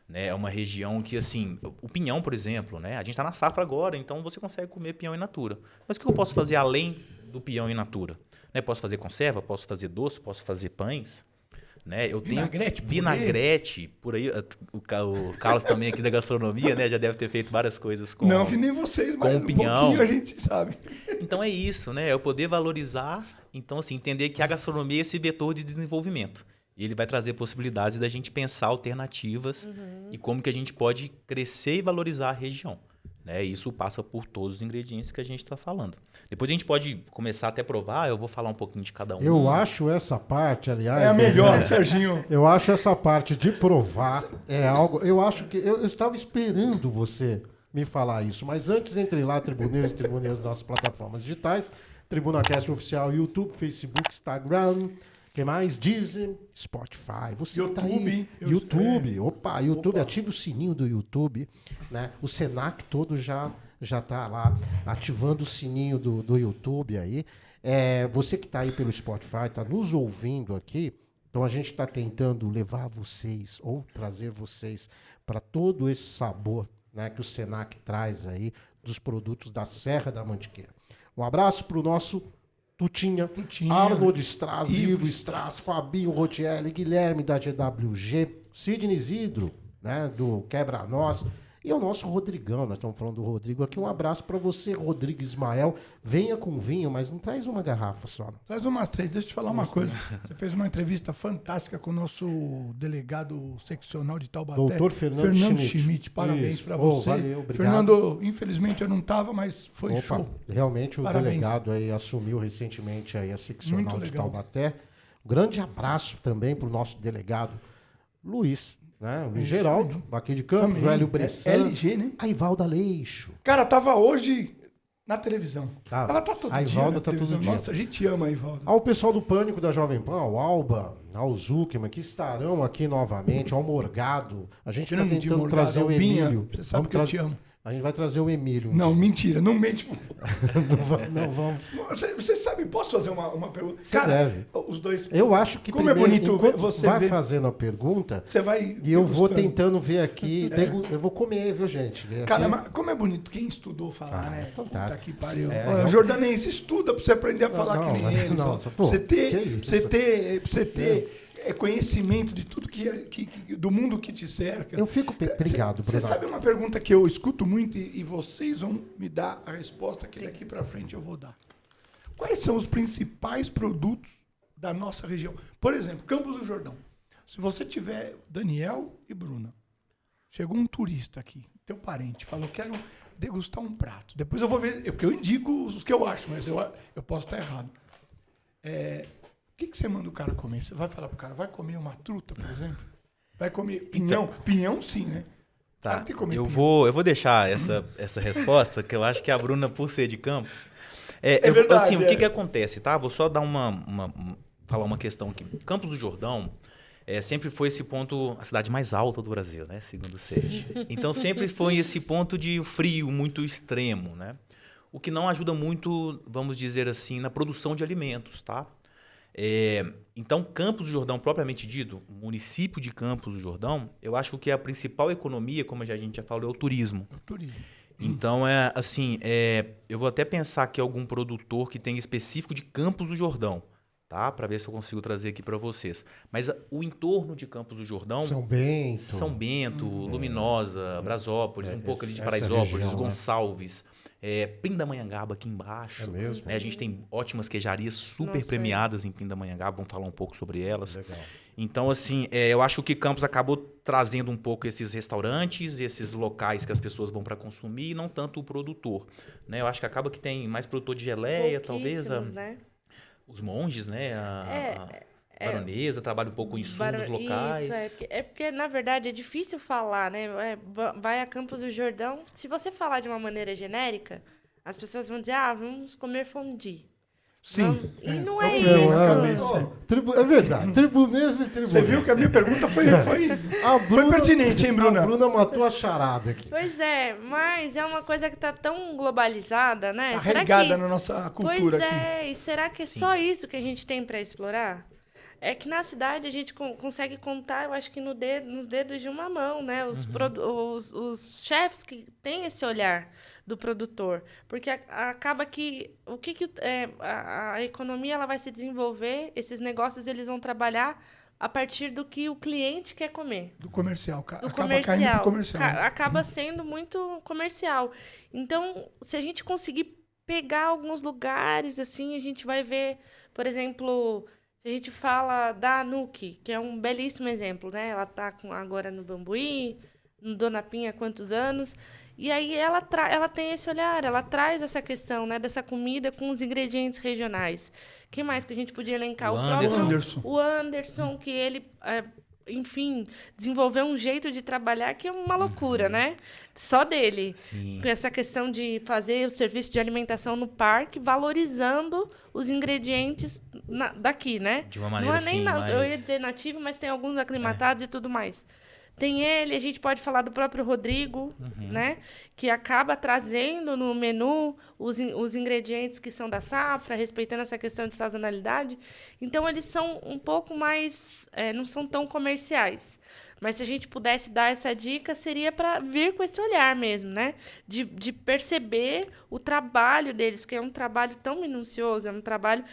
Né? É uma região que, assim, o pinhão, por exemplo, né? A gente está na safra agora, então você consegue comer pinhão in natura. Mas o que eu posso fazer além do pinhão in natura? Né? Posso fazer conserva, posso fazer doce, posso fazer pães. Né? Eu Vinagrete, tenho vinagrete, por aí. O Carlos também aqui da gastronomia, né? Já deve ter feito várias coisas com Não que nem vocês, mas com um pinhão. pouquinho a gente sabe. Então é isso, né? Eu poder valorizar, então assim, entender que a gastronomia é esse vetor de desenvolvimento. E ele vai trazer possibilidades da gente pensar alternativas e como que a gente pode crescer e valorizar a região. Né? Isso passa por todos os ingredientes que a gente está falando. Depois a gente pode começar até a provar, eu vou falar um pouquinho de cada um. Eu acho essa parte, aliás... É a né, melhor, Serginho. Eu acho essa parte de provar é algo... Eu acho que... Eu estava esperando você me falar isso, mas antes entre lá, tribuneiros e tribuneiras das nossas plataformas digitais, TribunaCast Oficial, YouTube, Facebook, Instagram... que mais? Deezer, Spotify. Você YouTube, tá aí. eu- YouTube. Opa, YouTube. Ative o sininho do YouTube. Né? O Senac todo já tá lá ativando o sininho do YouTube aí. Você que está aí pelo Spotify, está nos ouvindo aqui. Então a gente está tentando levar vocês ou trazer vocês para todo esse sabor, né, que o Senac traz aí dos produtos da Serra da Mantiqueira. Um abraço para o nosso Tutinha, Arnold Strass, Ivo Strass, Fabinho Rotielli, Guilherme da GWG, Sidney Isidro, né, do Quebra-Nós, e o nosso Rodrigão, nós estamos falando do Rodrigo aqui. Um abraço para você, Rodrigo Ismael. Venha com vinho, mas não traz uma garrafa só. Não. Traz umas 3, deixa eu te falar uma coisa. Você fez uma entrevista fantástica com o nosso delegado seccional de Taubaté. Doutor Fernando Schmidt. Parabéns Isso. para Oh, você. valeu, obrigado. Fernando, infelizmente eu não estava, mas foi Opa, show. realmente o Parabéns. delegado aí assumiu recentemente aí a seccional Muito de legal. Taubaté. Um grande abraço também para o nosso delegado Luiz, né? O Geraldo, aqui de Campos, Também. o Hélio Bressan. LG, né? A Ivalda Leixo. Cara, tava hoje na televisão. Tá. Ela tá todo A dia Ivalda na tá todo televisão. dia. Nossa, a gente ama a Ivalda. Ao pessoal do Pânico da Jovem Pan, ao Alba, ao Zuckerman, que estarão aqui novamente, ao Morgado. A gente está Grande tentando Morgado, trazer o Binha, Emílio. você sabe que eu te amo. A gente vai trazer o Emílio. Não, mentira, não mente. Não vamos. Você sabe, posso fazer uma pergunta? Você deve. Os dois. Eu acho que Como é bonito enquanto você vai ver- fazendo a pergunta, Você vai. e eu vou degustando. tentando ver aqui. Eu vou comer, viu, gente? Ver Cara, aqui. mas como é bonito quem estudou falar, né? fantástico. Puta que pariu. É, Ó, eu- Jordanense, estuda pra você aprender a falar não, que nem mas- eles. não, ó. pô, Pra você ter, que isso? pra você ter conhecimento de tudo do mundo que te cerca. Eu fico. Obrigado, Você Bruno. sabe uma pergunta que eu escuto muito e vocês vão me dar a resposta que daqui pra frente eu vou dar. Quais são os principais produtos da nossa região? Por exemplo, Campos do Jordão. Se você tiver Daniel e Bruna, chegou um turista aqui, teu parente, falou, quero degustar um prato. Depois eu vou ver, porque eu indico os que eu acho, mas eu posso estar errado. O que você manda o cara comer? Você vai falar pro cara, vai comer uma truta, por exemplo? Vai comer pinhão? Então, Pinhão sim, né? tá. Tem que comer Eu pinhão. vou deixar essa resposta, que eu acho que a Bruna, por ser de Campos... verdade, assim, o que acontece, tá? Vou só dar falar uma questão aqui. Campos do Jordão sempre foi esse ponto, a cidade mais alta do Brasil, né? Segundo o Sérgio. Então, sempre foi esse ponto de frio muito extremo, né? O que não ajuda muito, vamos dizer assim, na produção de alimentos, tá? Então, Campos do Jordão, propriamente dito, o município de Campos do Jordão, eu acho que a principal economia, como a gente já falou, é o turismo. O turismo. Então, eu vou até pensar que algum produtor que tem específico de Campos do Jordão, tá? Para ver se eu consigo trazer aqui para vocês. Mas o entorno de Campos do Jordão... São Bento, Luminosa, Brasópolis, um pouco ali de Paraisópolis, região, né? Gonçalves, Pindamonhangaba aqui embaixo. É mesmo? A gente tem ótimas queijarias super premiadas em Pindamonhangaba, vamos falar um pouco sobre elas. Legal. Então, assim, eu acho que Campos acabou trazendo um pouco esses restaurantes, esses locais que as pessoas vão para consumir, e não tanto o produtor. Né? Eu acho que acaba que tem mais produtor de geleia, talvez. Né? Os monges, né? A baronesa trabalha um pouco com insumos locais. Isso, porque, na verdade, é difícil falar, né? Vai a Campos do Jordão. Se você falar de uma maneira genérica, as pessoas vão dizer, vamos comer fondue. Sim. E não é isso. É verdade. Tribunês e tribunês. Você viu que a minha pergunta foi pertinente, hein, Bruna? A Bruna matou a charada aqui. Pois é, mas é uma coisa que está tão globalizada, né? Arraigada na nossa cultura aqui. E será que é só isso que a gente tem para explorar? É que na cidade a gente consegue contar, eu acho que nos dedos de uma mão, né? Os chefes que têm esse olhar do produtor. Porque acaba que a economia ela vai se desenvolver, esses negócios eles vão trabalhar a partir do que o cliente quer comer. Do comercial. Do acaba caindo pro comercial. Acaba sendo muito comercial. Então, se a gente conseguir pegar alguns lugares, assim, a gente vai ver, por exemplo... Se a gente fala da Anuki, que é um belíssimo exemplo, né? Ela está agora no Bambuí, no Dona Pinha há quantos anos. E aí ela tem esse olhar, ela traz essa questão, né, dessa comida com os ingredientes regionais. Quem mais que a gente podia elencar? O Anderson, que ele... enfim, desenvolveu um jeito de trabalhar que é uma loucura, né? Só dele. Sim. Com essa questão de fazer o serviço de alimentação no parque, valorizando os ingredientes daqui, né? De uma maneira eu ia dizer nativo, mas tem alguns aclimatados e tudo mais. Tem ele, a gente pode falar do próprio Rodrigo, né? Que acaba trazendo no menu os ingredientes que são da safra, respeitando essa questão de sazonalidade. Então, eles são um pouco mais... não são tão comerciais. Mas se a gente pudesse dar essa dica, seria para vir com esse olhar mesmo, né? De perceber o trabalho deles, que é um trabalho tão minucioso, é um trabalho...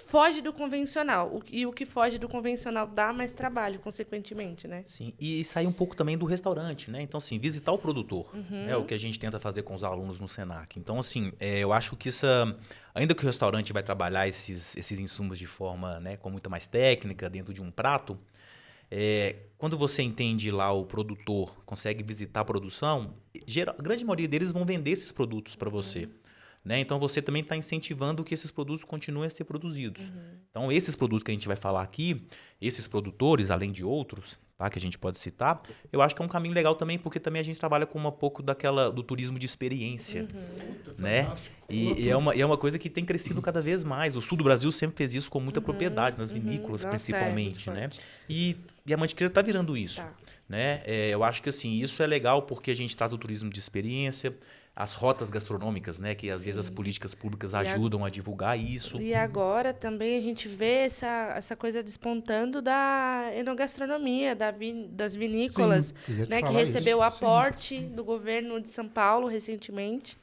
Foge do convencional. E o que foge do convencional dá mais trabalho, consequentemente, né? Sim, e sair um pouco também do restaurante, né? Então, assim, visitar o produtor. É o que a gente tenta fazer com os alunos no Senac. Então, assim, eu acho que ainda que o restaurante vai trabalhar esses insumos de forma, né, com muita mais técnica, dentro de um prato, quando você entende lá o produtor, consegue visitar a produção, a grande maioria deles vão vender esses produtos para você. Né? Então, você também está incentivando que esses produtos continuem a ser produzidos. Então, esses produtos que a gente vai falar aqui, esses produtores, além de outros, tá, que a gente pode citar, eu acho que é um caminho legal também, porque também a gente trabalha com um pouco do turismo de experiência. Né? E é uma coisa que tem crescido cada vez mais. O sul do Brasil sempre fez isso com muita propriedade, nas vinícolas principalmente. Né? E a Mantiqueira está virando isso. Tá. Né? Eu acho que assim, isso é legal porque a gente traz o turismo de experiência, as rotas gastronômicas, né? Que às vezes as políticas públicas ajudam a divulgar isso. E agora também a gente vê essa coisa despontando da enogastronomia, das vinícolas, né? Que recebeu o aporte do governo de São Paulo recentemente.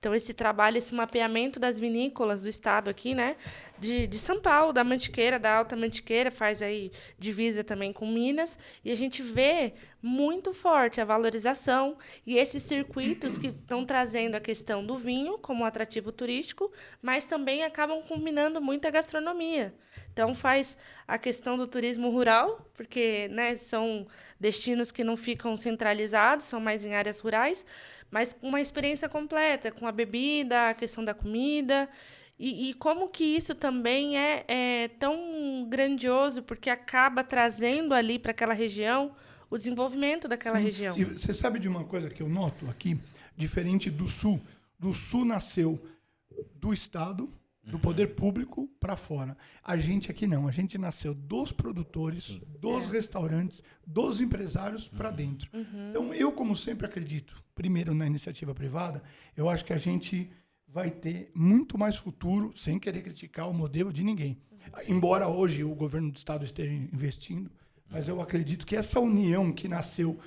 Então, esse trabalho, esse mapeamento das vinícolas do estado aqui, né? De São Paulo, da Mantiqueira, da Alta Mantiqueira, faz aí divisa também com Minas, e a gente vê muito forte a valorização e esses circuitos que estão trazendo a questão do vinho como atrativo turístico, mas também acabam combinando muito a gastronomia. Então, faz a questão do turismo rural, porque, né, são destinos que não ficam centralizados, são mais em áreas rurais, mas com uma experiência completa, com a bebida, a questão da comida. E como que isso também é tão grandioso, porque acaba trazendo ali para aquela região o desenvolvimento daquela região. Você sabe de uma coisa que eu noto aqui, diferente do Sul? Do Sul nasceu do Estado, do poder público para fora. A gente aqui não. A gente nasceu dos produtores, dos restaurantes, dos empresários para dentro. Então, eu, como sempre acredito, primeiro na iniciativa privada, eu acho que a gente vai ter muito mais futuro, sem querer criticar o modelo de ninguém. Embora hoje o governo do Estado esteja investindo, mas eu acredito que essa união que nasceu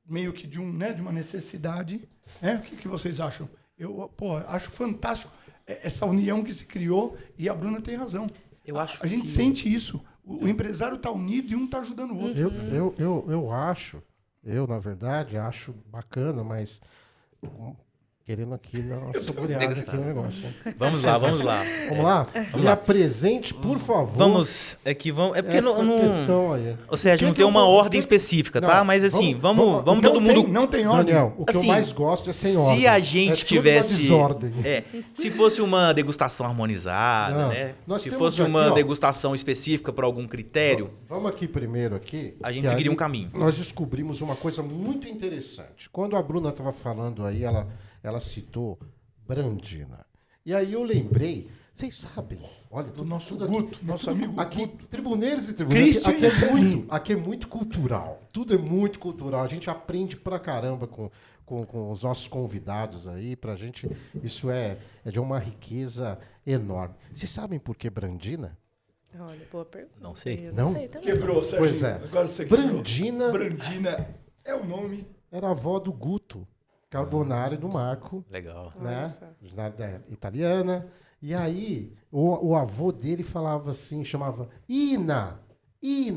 meio que de uma necessidade, né? O que vocês acham? Eu acho fantástico essa união que se criou, e a Bruna tem razão. A gente sente isso. O empresário está unido e um está ajudando o outro. Eu, na verdade, acho bacana, mas querendo aqui dar uma saboreada aqui no negócio. Né? Vamos lá. Vamos lá? Me apresente, por favor. Vamos. É porque essa questão aí. Ou seja, não tem uma ordem específica, tá? Mas assim, vamos todo mundo. Não tem ordem. Daniel, o que eu mais gosto é sem ordem. Se a gente tivesse. Desordem. Se fosse uma degustação harmonizada, né? Se fosse uma degustação específica para algum critério. Vamos aqui primeiro a gente seguiria um caminho. Nós descobrimos uma coisa muito interessante. Quando a Bruna estava falando aí, ela citou Brandina. E aí eu lembrei, vocês sabem, olha, do nosso Guto, nosso amigo aqui, Guto. Tribuneiros e tribuneiras, aqui é muito cultural. Tudo é muito cultural. A gente aprende pra caramba com os nossos convidados aí. Pra gente, isso é de uma riqueza enorme. Vocês sabem por que Brandina? Olha, boa pergunta. Não sei. Eu não sei também. Quebrou, Serginho. Pois é. Agora você Brandina é o nome. Era a avó do Guto Carbonari do Marco. Legal. Né? Italiana. E aí, o avô dele falava assim, chamava Ina. E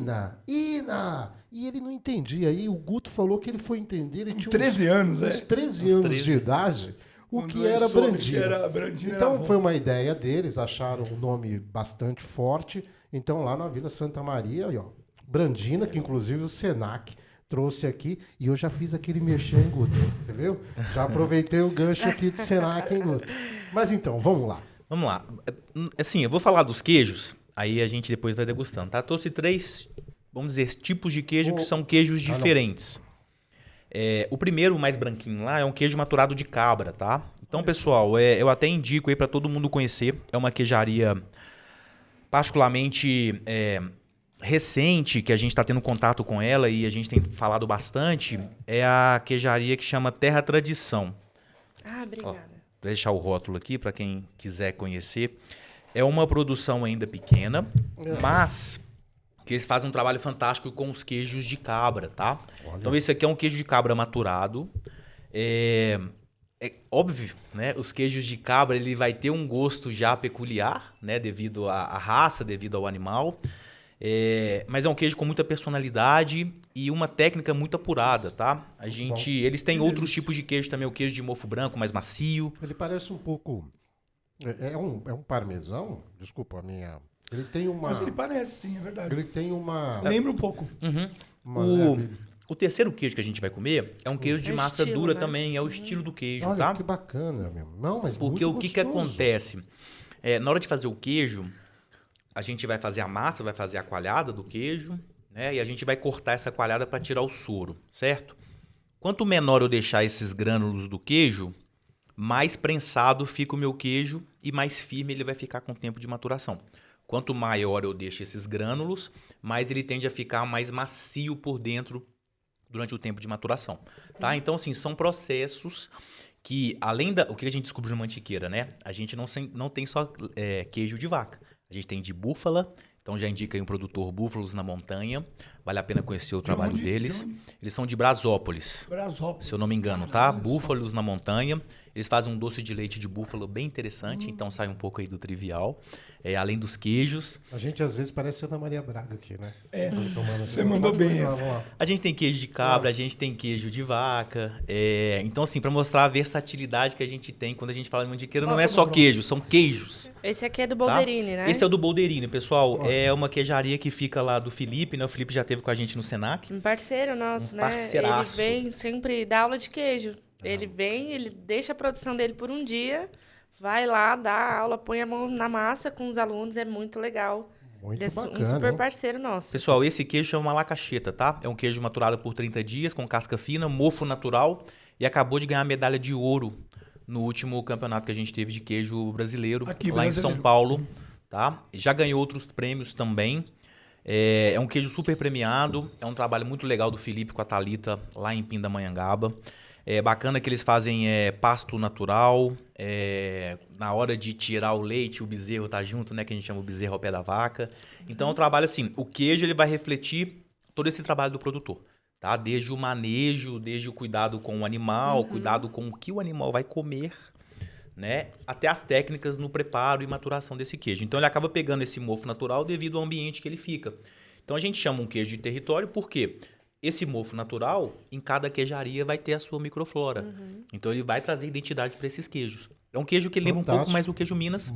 ele não entendia. Aí o Guto falou que ele foi entender. Ele tinha 13 anos, uns 13 anos de idade. O que era Brandina. Então foi uma ideia deles, acharam um nome bastante forte. Então lá na Vila Santa Maria, ó, Brandina, que inclusive o Senac trouxe aqui, e eu já fiz aquele mexer em Guto. Você viu? Já aproveitei o gancho aqui de Senac em Guto. Mas então, vamos lá. Vamos lá. Assim, eu vou falar dos queijos, aí a gente depois vai degustando, tá? Trouxe 3, vamos dizer, tipos de queijo que são queijos diferentes. O primeiro, o mais branquinho lá, é um queijo maturado de cabra, tá? Então, pessoal, eu até indico aí para todo mundo conhecer. É uma queijaria particularmente recente, que a gente está tendo contato com ela e a gente tem falado bastante. É a queijaria que chama Terra Tradição. Obrigada. Vou deixar o rótulo aqui para quem quiser conhecer. É uma produção ainda pequena, mas que eles fazem um trabalho fantástico com os queijos de cabra, tá? Olha. Então esse aqui é um queijo de cabra maturado. É óbvio, né? Os queijos de cabra ele vai ter um gosto já peculiar, né? Devido à raça, devido ao animal. Mas é um queijo com muita personalidade e uma técnica muito apurada, tá? Eles têm outros tipos de queijo também, o queijo de mofo branco mais macio. Ele parece um pouco... É um parmesão? Desculpa a minha... Ele tem uma... Mas ele parece, sim, é verdade. Ele tem uma... Lembra um pouco. O terceiro queijo que a gente vai comer é um queijo de massa estilo, dura, né? também, é o estilo do queijo, Olha, tá? que bacana, meu. Não, mas porque muito o que gostoso. acontece? Na hora de fazer o queijo, a gente vai fazer a massa, vai fazer a coalhada do queijo, né? E a gente vai cortar essa coalhada para tirar o soro, certo? Quanto menor eu deixar esses grânulos do queijo, mais prensado fica o meu queijo e mais firme ele vai ficar com o tempo de maturação. Quanto maior eu deixo esses grânulos, mais ele tende a ficar mais macio por dentro durante o tempo de maturação, tá? Então, assim, são processos que, além o que a gente descobriu na Mantiqueira, né? A gente não tem só queijo de vaca. A gente tem de búfala, então já indica aí um produtor Búfalos na Montanha. Vale a pena conhecer o trabalho deles. Eles são de Brasópolis, se eu não me engano, tá? Búfalos na Montanha. Eles fazem um doce de leite de búfalo bem interessante, então sai um pouco aí do trivial. Além dos queijos. A gente às vezes parece Ana Maria Braga aqui, né? Você mandou bem Vamos essa. lá. A gente tem queijo de cabra, a gente tem queijo de vaca. Então, assim, para mostrar a versatilidade que a gente tem quando a gente fala de mandiqueira, não é só queijo, são queijos. Esse aqui é do Tá? Bolderini, né? Esse é o do Bolderini, pessoal. É uma queijaria que fica lá do Felipe, né? O Felipe já esteve com a gente no Senac. Um parceiro nosso, Um né? parceiraço. Ele vem sempre dar aula de queijo. Ele vem, ele deixa a produção dele por um dia, vai lá, dá aula, põe a mão na massa com os alunos, é muito legal. Muito Ele é bacana, um super hein? parceiro nosso. Pessoal, esse queijo chama malacacheta, tá? É um queijo maturado por 30 dias, com casca fina, mofo natural, e acabou de ganhar a medalha de ouro no último campeonato que a gente teve de queijo brasileiro, Aqui, lá em brasileiro. São Paulo, tá? Já ganhou outros prêmios também. É um queijo super premiado, é um trabalho muito legal do Felipe com a Thalita, lá em Pindamonhangaba. É bacana que eles fazem pasto natural, na hora de tirar o leite, o bezerro tá junto, né? Que a gente chama o bezerro ao pé da vaca. Então, é um trabalho assim, o queijo ele vai refletir todo esse trabalho do produtor, tá? Desde o manejo, desde o cuidado com o animal, cuidado com o que o animal vai comer, né? Até as técnicas no preparo e maturação desse queijo. Então, ele acaba pegando esse mofo natural devido ao ambiente que ele fica. Então, a gente chama um queijo de território porque esse mofo natural, em cada queijaria, vai ter a sua microflora. Então, ele vai trazer identidade para esses queijos. É um queijo que lembra um pouco Fantástico. mais do queijo Minas.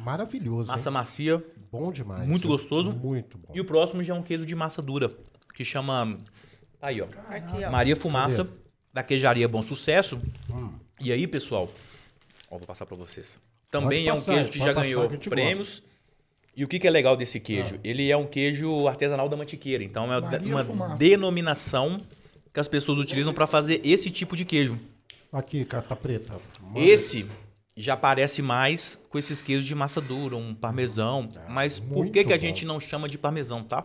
Maravilhoso. Massa hein? macia, Bom demais. muito hein? gostoso. Muito bom. E o próximo já é um queijo de massa dura, que chama... Aí, ó. Aqui, ó. Maria Fumaça, da queijaria Bom Sucesso. E aí, pessoal, ó, vou passar para vocês. Também Pode é um passar, queijo que pode já passar, ganhou que a gente prêmios. E o que é legal desse queijo? Ele é um queijo artesanal da Mantiqueira. Então, é Maria uma Fumaça. denominação que as pessoas utilizam para fazer esse tipo de queijo. Aqui, carta preta. Manda. Esse já parece mais com esses queijos de massa dura, um parmesão. Mas por muito que a bom. gente não chama de parmesão, tá?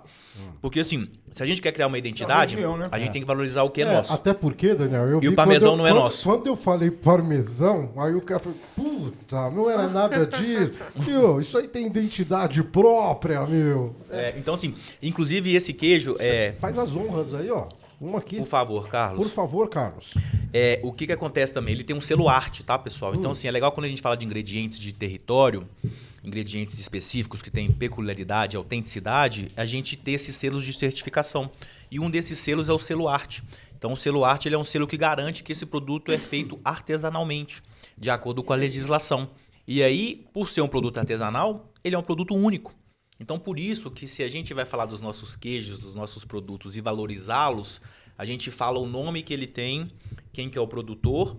Porque assim, se a gente quer criar uma identidade, região, né? a gente tem que valorizar o que é nosso. Até porque, Daniel, eu E vi o parmesão quando não é nosso. Quando eu falei parmesão, aí o cara falou, puta, não era nada disso. Meu, isso aí tem identidade própria, meu. Então assim, inclusive esse queijo Faz as honras aí, ó. Uma aqui. por favor, Carlos. Por favor, Carlos. O que acontece também? Ele tem um selo arte, tá, pessoal? Então, assim, é legal quando a gente fala de ingredientes de território, ingredientes específicos que têm peculiaridade, autenticidade, a gente ter esses selos de certificação. E um desses selos é o selo arte. Então, o selo arte ele é um selo que garante que esse produto é feito artesanalmente, de acordo com a legislação. E aí, por ser um produto artesanal, ele é um produto único. Então, por isso que se a gente vai falar dos nossos queijos, dos nossos produtos e valorizá-los, a gente fala o nome que ele tem, quem que é o produtor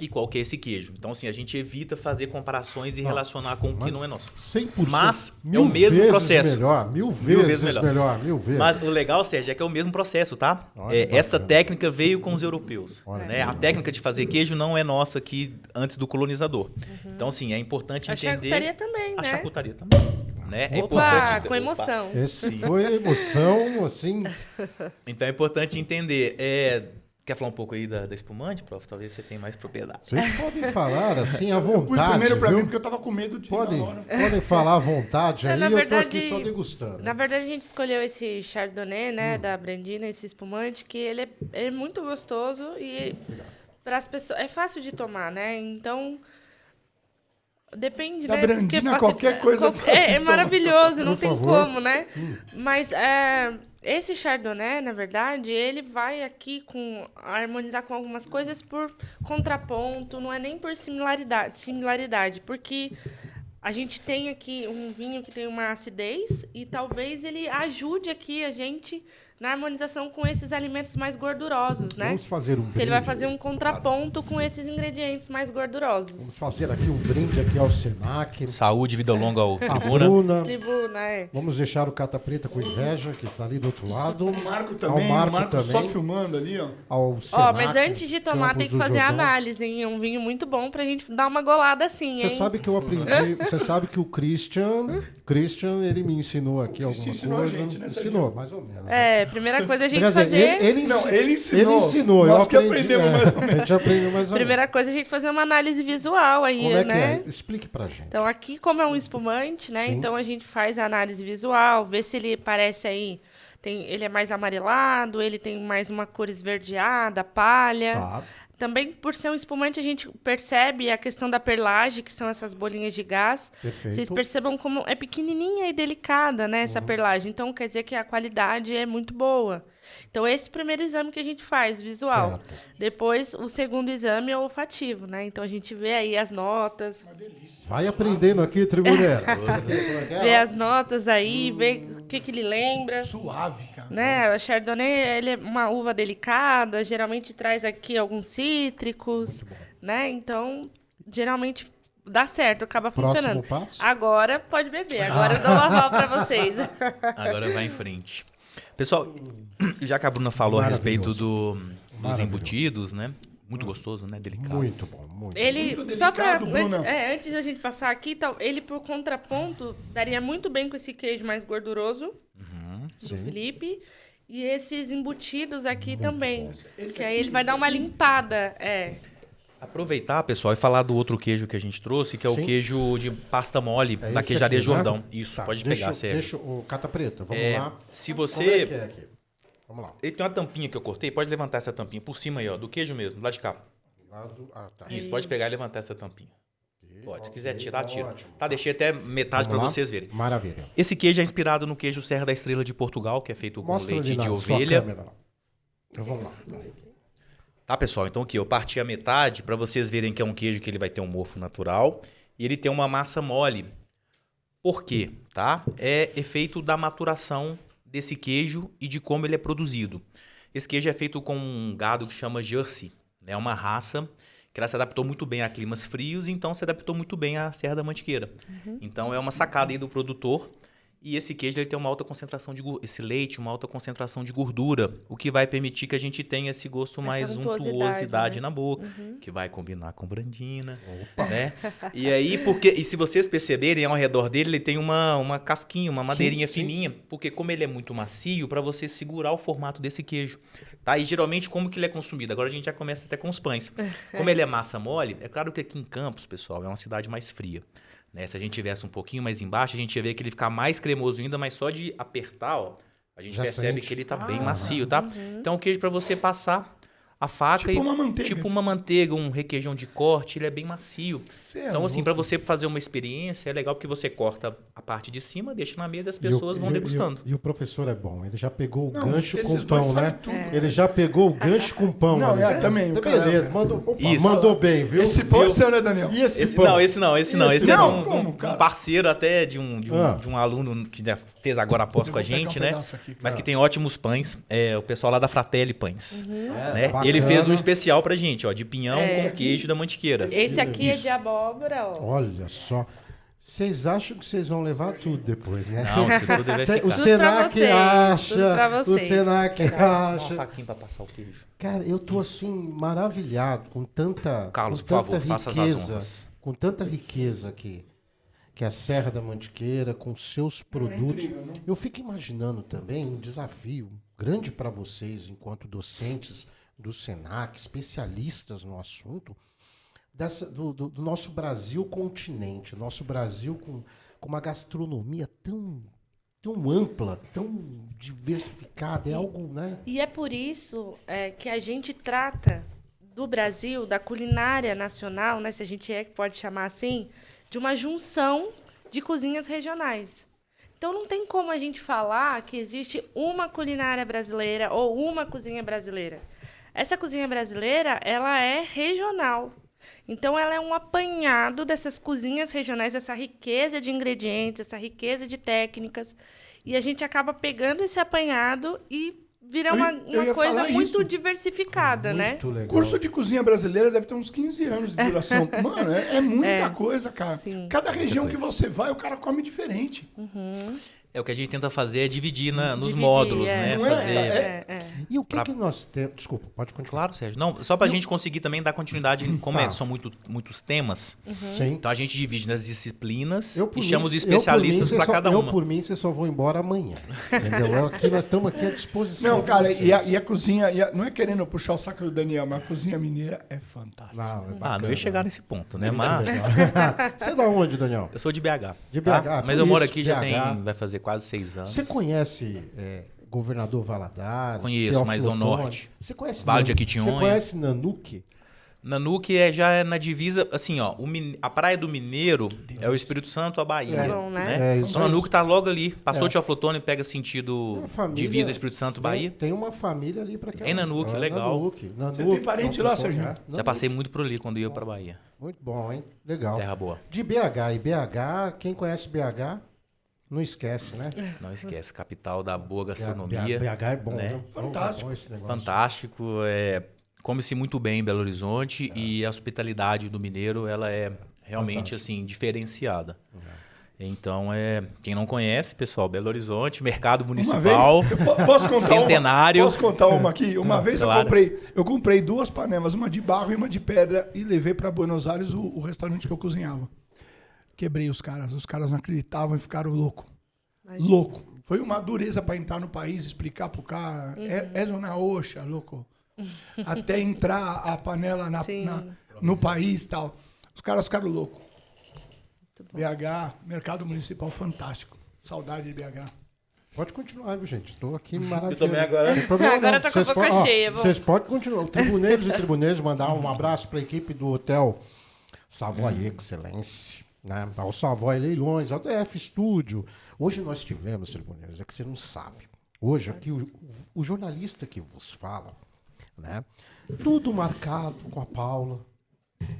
e qual que é esse queijo. Então, assim, a gente evita fazer comparações e relacionar com o que não é nosso. 100%. Mas é mil o mesmo vezes processo. Melhor, mil vezes vezes melhor. melhor. Mil vezes. Mas o legal, Sérgio, é que é o mesmo processo, tá? Olha, Essa bacana. técnica veio com os europeus. Olha, Né? A técnica de fazer queijo não é nossa aqui antes do colonizador. Então, assim, é importante A entender... charcutaria também, A né? charcutaria também. Né? É Opa, importante... com emoção. Esse foi emoção, assim. Então é importante entender. Quer falar um pouco aí da espumante, prof? Talvez você tenha mais propriedade. Vocês podem falar assim à Pus vontade, primeiro pra mim viu? porque eu tava com medo de Podem, na hora. podem falar à vontade aí, Na eu tô verdade- aqui só degustando. Na verdade, a gente escolheu esse Chardonnay, né, da Brandina, esse espumante, que ele é muito gostoso e para as pessoas é fácil de tomar, né? Então depende, Da né? Brandina, Porque qualquer coisa é fácil é de tomar. maravilhoso, não Por tem favor. como, né? Mas esse Chardonnay, na verdade, ele vai aqui harmonizar com algumas coisas por contraponto, não é nem por similaridade, porque a gente tem aqui um vinho que tem uma acidez e talvez ele ajude aqui a gente na harmonização com esses alimentos mais gordurosos, né? Vamos fazer um brinde. Que ele vai fazer um contraponto com esses ingredientes mais gordurosos. Vamos fazer aqui um brinde aqui ao Senac, Saúde, vida longa ao a Tribuna. Bruna. Tribuna, é. Vamos deixar o Cata Preta com inveja, que está ali do outro lado. O Marco também, Ao Marco o Marco só também. filmando ali, ó. Ao Ó, Senac, mas antes de tomar Campos tem que do fazer a Jordão. análise, hein? É um vinho muito bom pra gente dar uma golada assim, hein? Você sabe que eu aprendi, você sabe que o Christian, ele me ensinou aqui alguma ensinou a coisa. gente, né, Sérgio? Ensinou, mais ou menos. É, primeira coisa a gente Quer dizer, fazer... ele Não, ele ensinou. Ele ensinou, eu Nós que aprendi. aprendemos mais ou A gente aprendeu mais ou menos. Primeira coisa a gente fazer uma análise visual aí, Como é que né? é? Explique pra gente. Então, aqui, como é um espumante, né? Sim. Então, a gente faz a análise visual, vê se ele parece aí... ele é mais amarelado, ele tem mais uma cor esverdeada, palha. Tá. também por ser um espumante, a gente percebe a questão da perlagem, que são essas bolinhas de gás. Perfeito. Vocês percebam como é pequenininha e delicada, né, essa perlagem. Então, quer dizer que a qualidade é muito boa. Então, esse primeiro exame que a gente faz, visual. Certo. Depois, o segundo exame é o olfativo, né? Então, a gente vê aí as notas, Vai aprendendo aqui, tribuneiro. vê as notas aí, vê o que ele lembra. Suave, cara. Né? A Chardonnay, ele é uma uva delicada, geralmente traz aqui alguns cítricos, né? Então, geralmente dá certo, acaba funcionando. Próximo passo? Agora pode beber, agora eu dou uma aval para vocês. Agora vai em frente. Pessoal, já que a Bruna falou a respeito dos embutidos, né? Muito gostoso, né? Delicado. Muito bom, muito. Ele, Muito só para delicado, Bruna. antes da gente passar aqui, então, ele por contraponto daria muito bem com esse queijo mais gorduroso do Sim. Felipe e esses embutidos aqui também, Esse que aí aqui, ele vai esse dar uma aqui. limpada, Aproveitar, pessoal, e falar do outro queijo que a gente trouxe, que é o Sim. queijo de pasta mole É da esse Queijaria aqui, né? Jordão. Isso, Tá, pode deixa, pegar, Sérgio. Deixa o Cata Preta, vamos É, lá. se Como você... é que é aqui? Vamos lá. Ele tem uma tampinha que eu cortei, pode levantar essa tampinha por cima aí, ó, do queijo mesmo, lá de cá. Tá. Isso, pode pegar e levantar essa tampinha. Pode, se quiser tirar, tira. Ótimo. Tá, deixei até metade Vamos para lá? vocês verem. Maravilha. Esse queijo é inspirado no queijo Serra da Estrela de Portugal, que é feito com Mostra leite ali de na sua ovelha. câmera. Então vamos lá. Tá, pessoal? Então aqui, eu parti a metade para vocês verem que é um queijo que ele vai ter um mofo natural e ele tem uma massa mole. Por quê? Tá? É efeito da maturação desse queijo e de como ele é produzido. Esse queijo é feito com um gado que chama Jersey, né? Uma raça que ela se adaptou muito bem a climas frios, então se adaptou muito bem à Serra da Mantiqueira. Então é uma sacada aí do produtor. E esse queijo ele tem uma alta concentração de esse leite, uma alta concentração de gordura, o que vai permitir que a gente tenha esse gosto mais untuosidade, untuosidade né? na boca, que vai combinar com brandina, né? E aí, e se vocês perceberem, ao redor dele ele tem uma casquinha, uma madeirinha sim. fininha, porque como ele é muito macio, para você segurar o formato desse queijo. Tá? E geralmente como que ele é consumido? Agora a gente já começa até com os pães. Como ele é massa mole, é claro que aqui em Campos, pessoal, é uma cidade mais fria. Né? Se a gente tivesse um pouquinho mais embaixo, a gente ia ver que ele fica mais cremoso ainda, mas só de apertar, ó, a gente Já percebe sente. que ele tá bem macio, tá? Então o queijo para você passar a faca Tipo uma manteiga. tipo uma manteiga, um requeijão de corte, ele é bem macio. Cê é Então assim, louco. para você fazer uma experiência, é legal porque você corta a parte de cima, deixa na mesa e as pessoas vão degustando. E o professor é bom. Ele já pegou o Não, gancho com esses o dois pão, sabem né? tudo. Ele já pegou o gancho com pão. Não, ali. também, o Tá cara- beleza. Opa, Isso. mandou bem, viu? Esse pão é Viu? seu, né, Daniel? E esse Esse pão? não, esse não. Esse é de não, um, como, um cara? parceiro até de um aluno que já fez agora após Eu com a vou pegar gente, um né? pedaço aqui, Mas cara. que tem ótimos pães. É o pessoal lá da Fratelli Pães. Né? bacana. E ele fez um especial pra gente, ó, de pinhão É. com queijo da mantiqueira. Esse aqui Isso. é de abóbora, ó. Olha só. Vocês acham que vocês vão levar tudo depois, né? Não, Cês- isso tudo vai cê- ficar. o Tudo Senac pra vocês, acha. tudo pra O vocês. Senac Uma acha. faquinha pra passar o queijo. Cara, eu tô assim maravilhado com tanta, Carlos, com por tanta favor, faça as riqueza, honras. com tanta riqueza que é a Serra da Mantiqueira, com seus produtos. incrível, né? Eu fico imaginando também um desafio grande para vocês, enquanto docentes do Senac, especialistas no assunto, do nosso Brasil continente, nosso Brasil com uma gastronomia tão ampla, tão diversificada, é algo, né? E é por isso que a gente trata do Brasil, da culinária nacional, né, se a gente pode chamar assim, de uma junção de cozinhas regionais. Então não tem como a gente falar que existe uma culinária brasileira ou uma cozinha brasileira. Essa cozinha brasileira, ela é regional. Então ela é um apanhado dessas cozinhas regionais, essa riqueza de ingredientes, essa riqueza de técnicas, e a gente acaba pegando esse apanhado e vira uma eu ia coisa falar muito isso. diversificada, né? Muito legal. Curso de cozinha brasileira deve ter uns 15 anos de duração. Mano, é muita coisa, cara. Sim. Cada região que você vai, o cara come diferente. É o que a gente tenta fazer é dividir nos Dividir, módulos, é. né? Não é? Fazer. E o que nós temos? Desculpa, pode continuar. Claro, Sérgio. Não, só pra gente conseguir também dar continuidade, como Tá. são muitos temas, Sim. então a gente divide nas disciplinas Eu, por e chama mim, os especialistas eu, por mim, para vocês cada só, uma. Eu, por mim, vocês só vão embora amanhã. Entendeu? Nós estamos aqui à disposição. Não, cara, de e vocês. a cozinha, não é querendo puxar o saco do Daniel, mas a cozinha mineira é fantástica. Não, é Não bacana. ia chegar nesse ponto, né? Mas Você é da onde, Daniel? eu sou de BH. De tá? BH, Mas por eu moro isso, aqui já BH. vai fazer quase 6 anos. Você conhece Governador Valadares? Conheço, Teófilo mais ao Otoni? norte. Você conhece Vale de Nan- Jequitinhonha. Você conhece Nanuque? Nanuque já é na divisa, assim, ó, a Praia do Mineiro é o Espírito Santo, a Bahia. Bom, né? isso Então, aí. Nanuque tá logo ali. Passou de Teoflotone, pega sentido Minha família divisa Espírito Santo, Bahia. Tem uma família ali para cá. Em Nanuque, legal. Nanuque, Você tem parente lá, Serginho? Já passei muito por ali quando ia pra Bahia. Muito bom, hein? Legal. Terra boa. De BH. E BH, quem conhece BH, não esquece, né? Não esquece, capital da boa gastronomia. BH é bom, né? né? Fantástico. É bom esse negócio. Fantástico. Come-se muito bem em Belo Horizonte e a hospitalidade do mineiro ela é realmente assim diferenciada. Então, quem não conhece, pessoal, Belo Horizonte, mercado municipal, Posso contar centenário. Posso contar uma aqui? Uma vez claro. eu comprei 2 panelas, uma de barro e uma de pedra, e levei para Buenos Aires o restaurante que eu cozinhava. Quebrei os caras não acreditavam e ficaram louco. Louco. Foi uma dureza para entrar no país, explicar pro cara. É zona oxa, louco. Até entrar a panela no país e tal. Os caras ficaram loucos. BH, mercado municipal fantástico. Saudade de BH. Pode continuar, viu, gente? Estou aqui maravilhoso. Eu também agora. Não tem problema, Agora não. tá com a boca cheia, bom. Vocês podem continuar. Tribuneiros e tribuneiros, mandar um abraço para a equipe do Hotel Savoy Excelência, né? Ao Savoy Leilões, ao DF Studio. Hoje nós tivemos, tribuneiros, é que você não sabe. Hoje aqui o jornalista que vos fala, né? Tudo marcado com a Paula,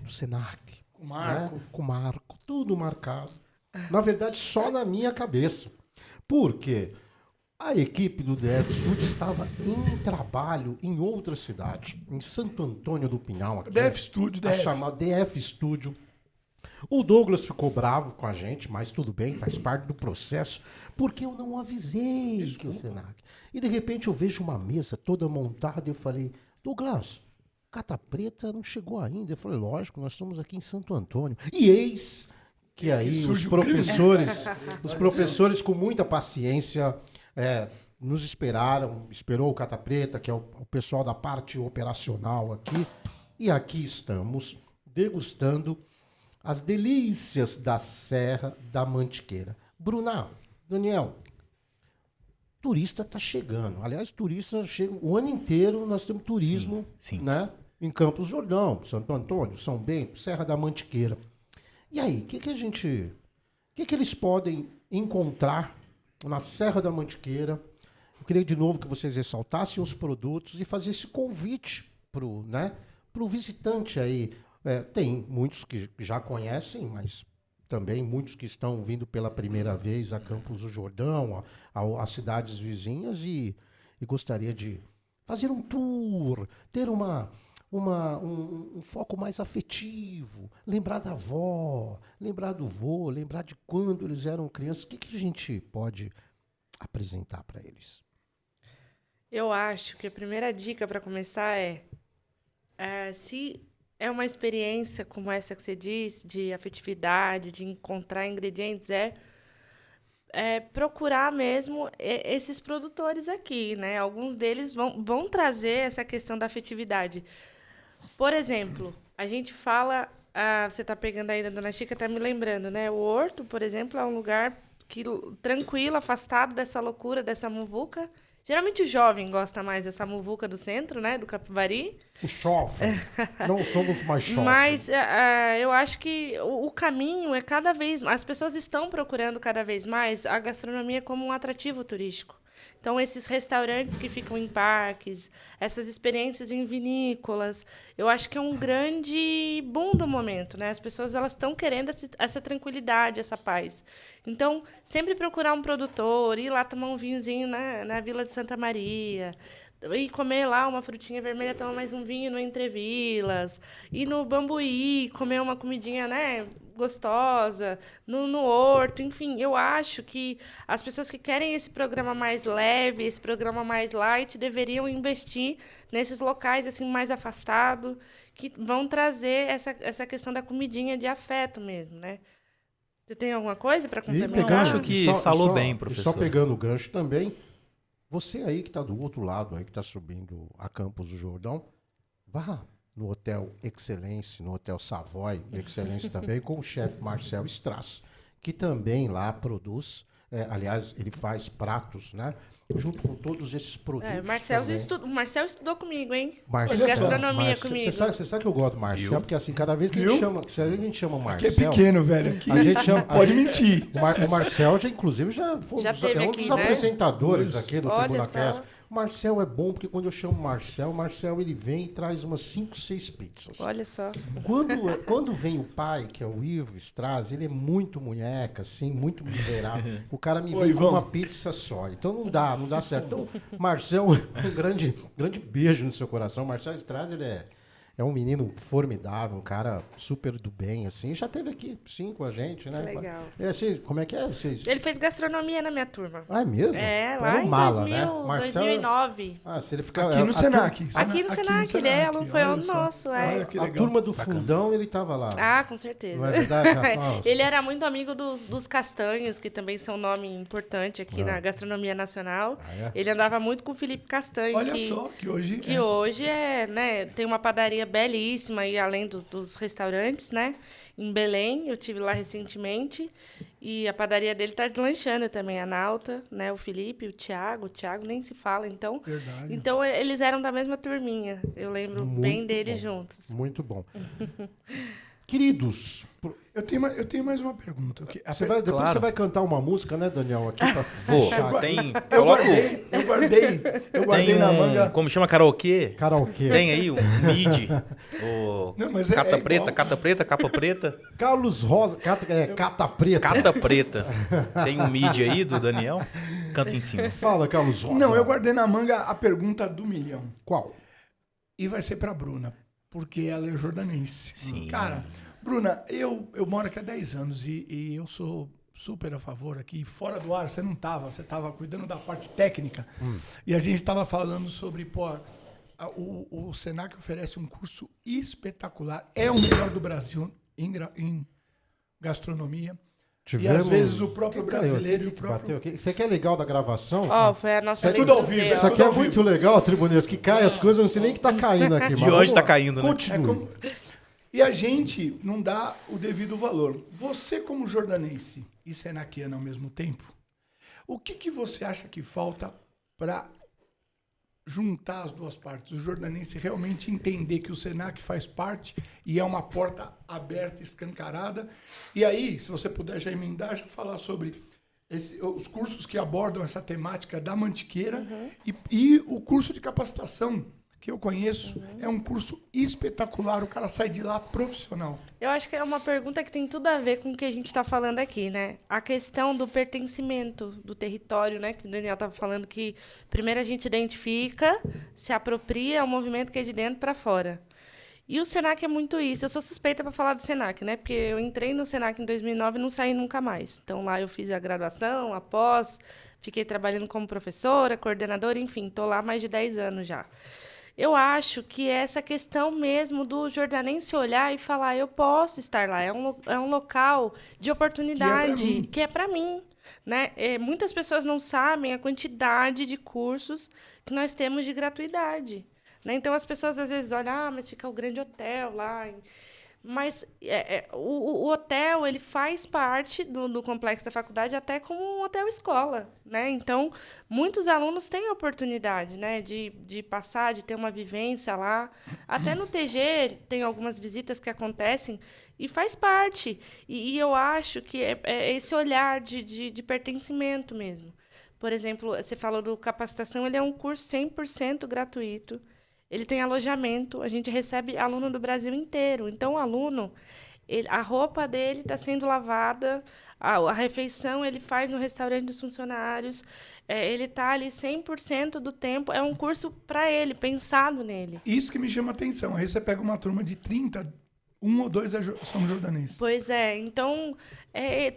do Senac. Com o Marco. Né? Com o Marco, tudo marcado. Na verdade, só na minha cabeça. Porque a equipe do DF Studio estava em trabalho em outra cidade, em Santo Antônio do Pinhal. Aqui, DF Studio, a DF. chamada DF Studio. O Douglas ficou bravo com a gente, mas tudo bem, faz parte do processo, porque eu não avisei que o Senac. E de repente eu vejo uma mesa toda montada e eu falei, Douglas, Cata Preta não chegou ainda. Eu falei, lógico, nós estamos aqui em Santo Antônio. E eis que aí os professores com muita paciência nos esperou o Cata Preta, que é o pessoal da parte operacional aqui, e aqui estamos degustando as delícias da Serra da Mantiqueira. Bruna, Daniel, turista está chegando. Aliás, turista chega o ano inteiro, nós temos turismo, Sim. né? Em Campos do Jordão, Santo Antônio, São Bento, Serra da Mantiqueira. E aí, o que eles podem encontrar na Serra da Mantiqueira? Eu queria de novo que vocês ressaltassem os produtos e fazer esse convite pro visitante aí. Tem muitos que já conhecem, mas também muitos que estão vindo pela primeira vez a Campos do Jordão, às cidades vizinhas e gostaria de fazer um tour, ter um foco mais afetivo, lembrar da avó, lembrar do vô, lembrar de quando eles eram crianças. O que a gente pode apresentar para eles? Eu acho que a primeira dica para começar se é uma experiência como essa que você disse, de afetividade, de encontrar ingredientes, procurar mesmo esses produtores aqui, né? Alguns deles vão trazer essa questão da afetividade. Por exemplo, a gente fala... você está pegando aí da Dona Chica, está me lembrando, né? O Horto, por exemplo, é um lugar tranquilo, afastado dessa loucura, dessa muvuca. Geralmente o jovem gosta mais dessa muvuca do centro, né? Do Capivari. O chofre. Não somos mais chofre. Mas eu acho que o caminho é cada vez... As pessoas estão procurando cada vez mais a gastronomia como um atrativo turístico. Então, esses restaurantes que ficam em parques, essas experiências em vinícolas, eu acho que é um grande boom do momento, né? As pessoas estão querendo essa tranquilidade, essa paz. Então, sempre procurar um produtor, ir lá tomar um vinhozinho na Vila de Santa Maria, ir comer lá uma frutinha vermelha, tomar mais um vinho no Entrevilas, ir no Bambuí, comer uma comidinha, né, gostosa, no Horto, enfim. Eu acho que as pessoas que querem esse programa mais leve, esse programa mais light, deveriam investir nesses locais assim mais afastados, que vão trazer essa questão da comidinha de afeto mesmo, né? Você tem alguma coisa para complementar? Eu acho que falou bem, professor. E só pegando o gancho também, você aí que está do outro lado, aí que está subindo a Campos do Jordão, vá no Hotel Excelência, no Hotel Savoy Excelência também, com o chefe Marcel Strass, que também lá produz aliás, ele faz pratos, né? Junto com todos esses produtos. O Marcel estudou comigo, hein? Marcel, gastronomia comigo. Você sabe que eu gosto do Marcel? Porque assim, cada vez que a gente chama o Marcel... Aqui é pequeno, velho. Aqui a gente chama, pode mentir. O Marcel, inclusive, foi teve um aqui, dos né? apresentadores aqui do Olha Tribuna só. Cast. O Marcel é bom, porque quando eu chamo o Marcel ele vem e traz umas 5, 6 pizzas. Olha só. Quando vem o pai, que é o Ivo Strass, ele é muito munheca, assim, muito miserável. O cara me vem com uma pizza só. Então não dá certo. Então, Marcel, um grande beijo no seu coração. Marcel Strass, ele é um menino formidável, um cara super do bem, assim. Já esteve aqui, sim, com a gente, né? Legal. Como é que é? Ele fez gastronomia na minha turma. Ah, é mesmo? Lá em mala, 2000, né? Marcel, 2009. Se ele ficar... Aqui no Senac. Aqui no Senac, ele foi aluno nosso. Olha que A legal. turma do fundão, ele tava lá. Ah, com certeza. Não é verdade? Nossa. Ele era muito amigo dos castanhos, que também são um nome importante aqui na gastronomia nacional. é? Ele andava muito com o Felipe Castanho. Olha só, que hoje... Que hoje né, tem uma padaria belíssima, e além dos restaurantes, né? Em Belém, eu tive lá recentemente. E a padaria dele está deslanchando também, a Nauta, né? O Felipe, o Thiago nem se fala, então. Verdade. Então, eles eram da mesma turminha. Eu lembro bem deles juntos. Muito bom. Queridos, Eu tenho mais uma pergunta. depois você vai cantar uma música, né, Daniel? Aqui pra Vou. fechar. Eu guardei na manga. Como chama? Karaokê? Karaokê. Tem aí um mid. O Não, mas cata é preta, igual. cata preta, capa preta. Carlos Rosa, Cata Preta. Cata preta. Tem um mid aí do Daniel? Canto em cima. Fala, Carlos Rosa. Não, eu guardei na manga a pergunta do milhão. Qual? E vai ser pra Bruna, porque ela é jordanense. Sim. Cara, Bruna, eu moro aqui há 10 anos e eu sou super a favor aqui. Fora do ar, você não estava, você estava cuidando da parte técnica. E a gente estava falando sobre, o Senac oferece um curso espetacular. É o melhor do Brasil em gastronomia. E às vezes o próprio brasileiro e o próprio... Bateu? Isso aqui é legal da gravação? Foi a nossa tudo ao vivo, Isso aqui é muito legal, Tribuneiros, que cai as coisas, eu não sei nem que tá caindo aqui. De mas hoje vamos tá lá. caindo, né? Continue. E a gente não dá o devido valor. Você, como jordanense e senaquiano ao mesmo tempo, o que você acha que falta para juntar as duas partes? O jordanense realmente entender que o Senac faz parte e é uma porta aberta, escancarada. E aí, se você puder já emendar, já falar sobre os cursos que abordam essa temática da mantiqueira e o curso de capacitação que eu conheço, é um curso espetacular, o cara sai de lá profissional. Eu acho que é uma pergunta que tem tudo a ver com o que a gente está falando aqui, né? A questão do pertencimento do território, né? Que o Daniel estava falando que primeiro a gente identifica, se apropria ao movimento que é de dentro para fora. E o Senac é muito isso. Eu sou suspeita para falar do Senac, né? Porque eu entrei no Senac em 2009 e não saí nunca mais. Então, lá eu fiz a graduação, a pós, fiquei trabalhando como professora, coordenadora, enfim, estou lá há mais de 10 anos já. Eu acho que é essa questão mesmo do jordanense olhar e falar, eu posso estar lá, é um local de oportunidade, que é para mim. Né? Muitas pessoas não sabem a quantidade de cursos que nós temos de gratuidade. Né? Então, as pessoas às vezes olham, mas fica o grande hotel lá. Mas o hotel ele faz parte do complexo da faculdade até como um hotel-escola. Né? Então, muitos alunos têm a oportunidade, né, de passar, de ter uma vivência lá. Até no TG tem algumas visitas que acontecem e faz parte. E eu acho que é esse olhar de pertencimento mesmo. Por exemplo, você falou do capacitação, ele é um curso 100% gratuito. Ele tem alojamento, a gente recebe aluno do Brasil inteiro. Então, o aluno, a roupa dele está sendo lavada, a refeição ele faz no restaurante dos funcionários, ele está ali 100% do tempo. É um curso para ele, pensado nele. Isso que me chama a atenção. Aí você pega uma turma de 30, um ou dois são jordanenses. Pois é, então,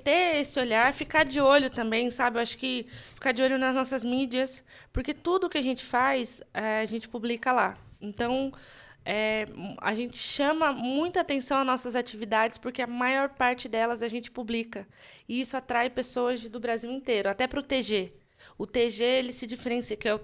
ter esse olhar, ficar de olho também, sabe? Eu acho que ficar de olho nas nossas mídias, porque tudo que a gente faz, a gente publica lá. Então, a gente chama muita atenção às nossas atividades, porque a maior parte delas a gente publica. E isso atrai pessoas do Brasil inteiro, até para o TG. O TG, ele se diferencia, que é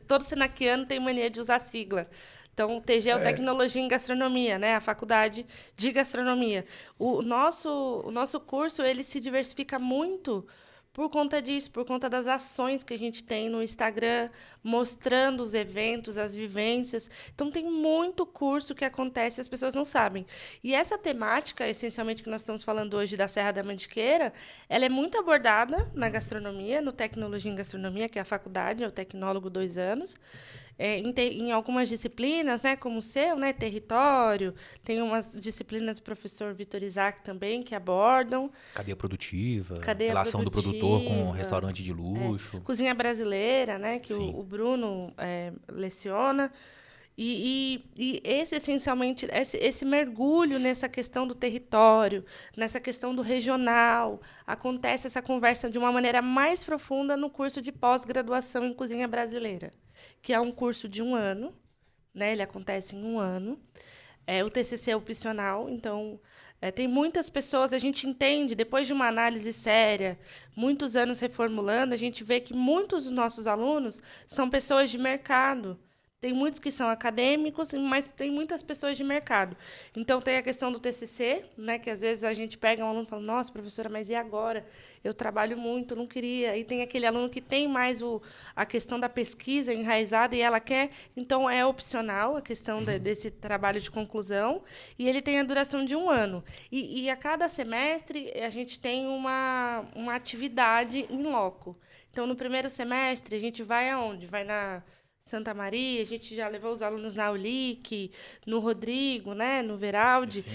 todo senaquiano tem mania de usar sigla. Então, o TG é o Tecnologia em Gastronomia, né? A faculdade de gastronomia. O nosso curso ele se diversifica muito por conta disso, por conta das ações que a gente tem no Instagram, mostrando os eventos, as vivências. Então, tem muito curso que acontece e as pessoas não sabem. E essa temática, essencialmente, que nós estamos falando hoje da Serra da Mantiqueira, ela é muito abordada na gastronomia, no Tecnologia em Gastronomia, que é a faculdade, é o tecnólogo 2 anos. Em algumas disciplinas, né, como o seu, né, território, tem umas disciplinas do professor Vitor Isaac também que abordam. Cadeia produtiva, Cadeia relação do produtor com produtiva, restaurante de luxo. Cozinha brasileira, né, que Sim. o Bruno leciona. E esse, essencialmente, esse mergulho nessa questão do território, nessa questão do regional, acontece essa conversa de uma maneira mais profunda no curso de pós-graduação em cozinha brasileira, que é um curso de 1 ano, né? Ele acontece em 1 ano. O TCC é opcional, então tem muitas pessoas, a gente entende, depois de uma análise séria, muitos anos reformulando, a gente vê que muitos dos nossos alunos são pessoas de mercado. Tem muitos que são acadêmicos, mas tem muitas pessoas de mercado. Então, tem a questão do TCC, né, que às vezes a gente pega um aluno e fala, nossa, professora, mas e agora? Eu trabalho muito, não queria. E tem aquele aluno que tem mais a questão da pesquisa enraizada e ela quer, então é opcional a questão desse trabalho de conclusão, e ele tem a duração de 1 ano. E a cada semestre a gente tem uma atividade em loco. Então, no primeiro semestre, a gente vai aonde? Vai na Santa Maria, a gente já levou os alunos na Ulic, no Rodrigo, né, no Veraldi,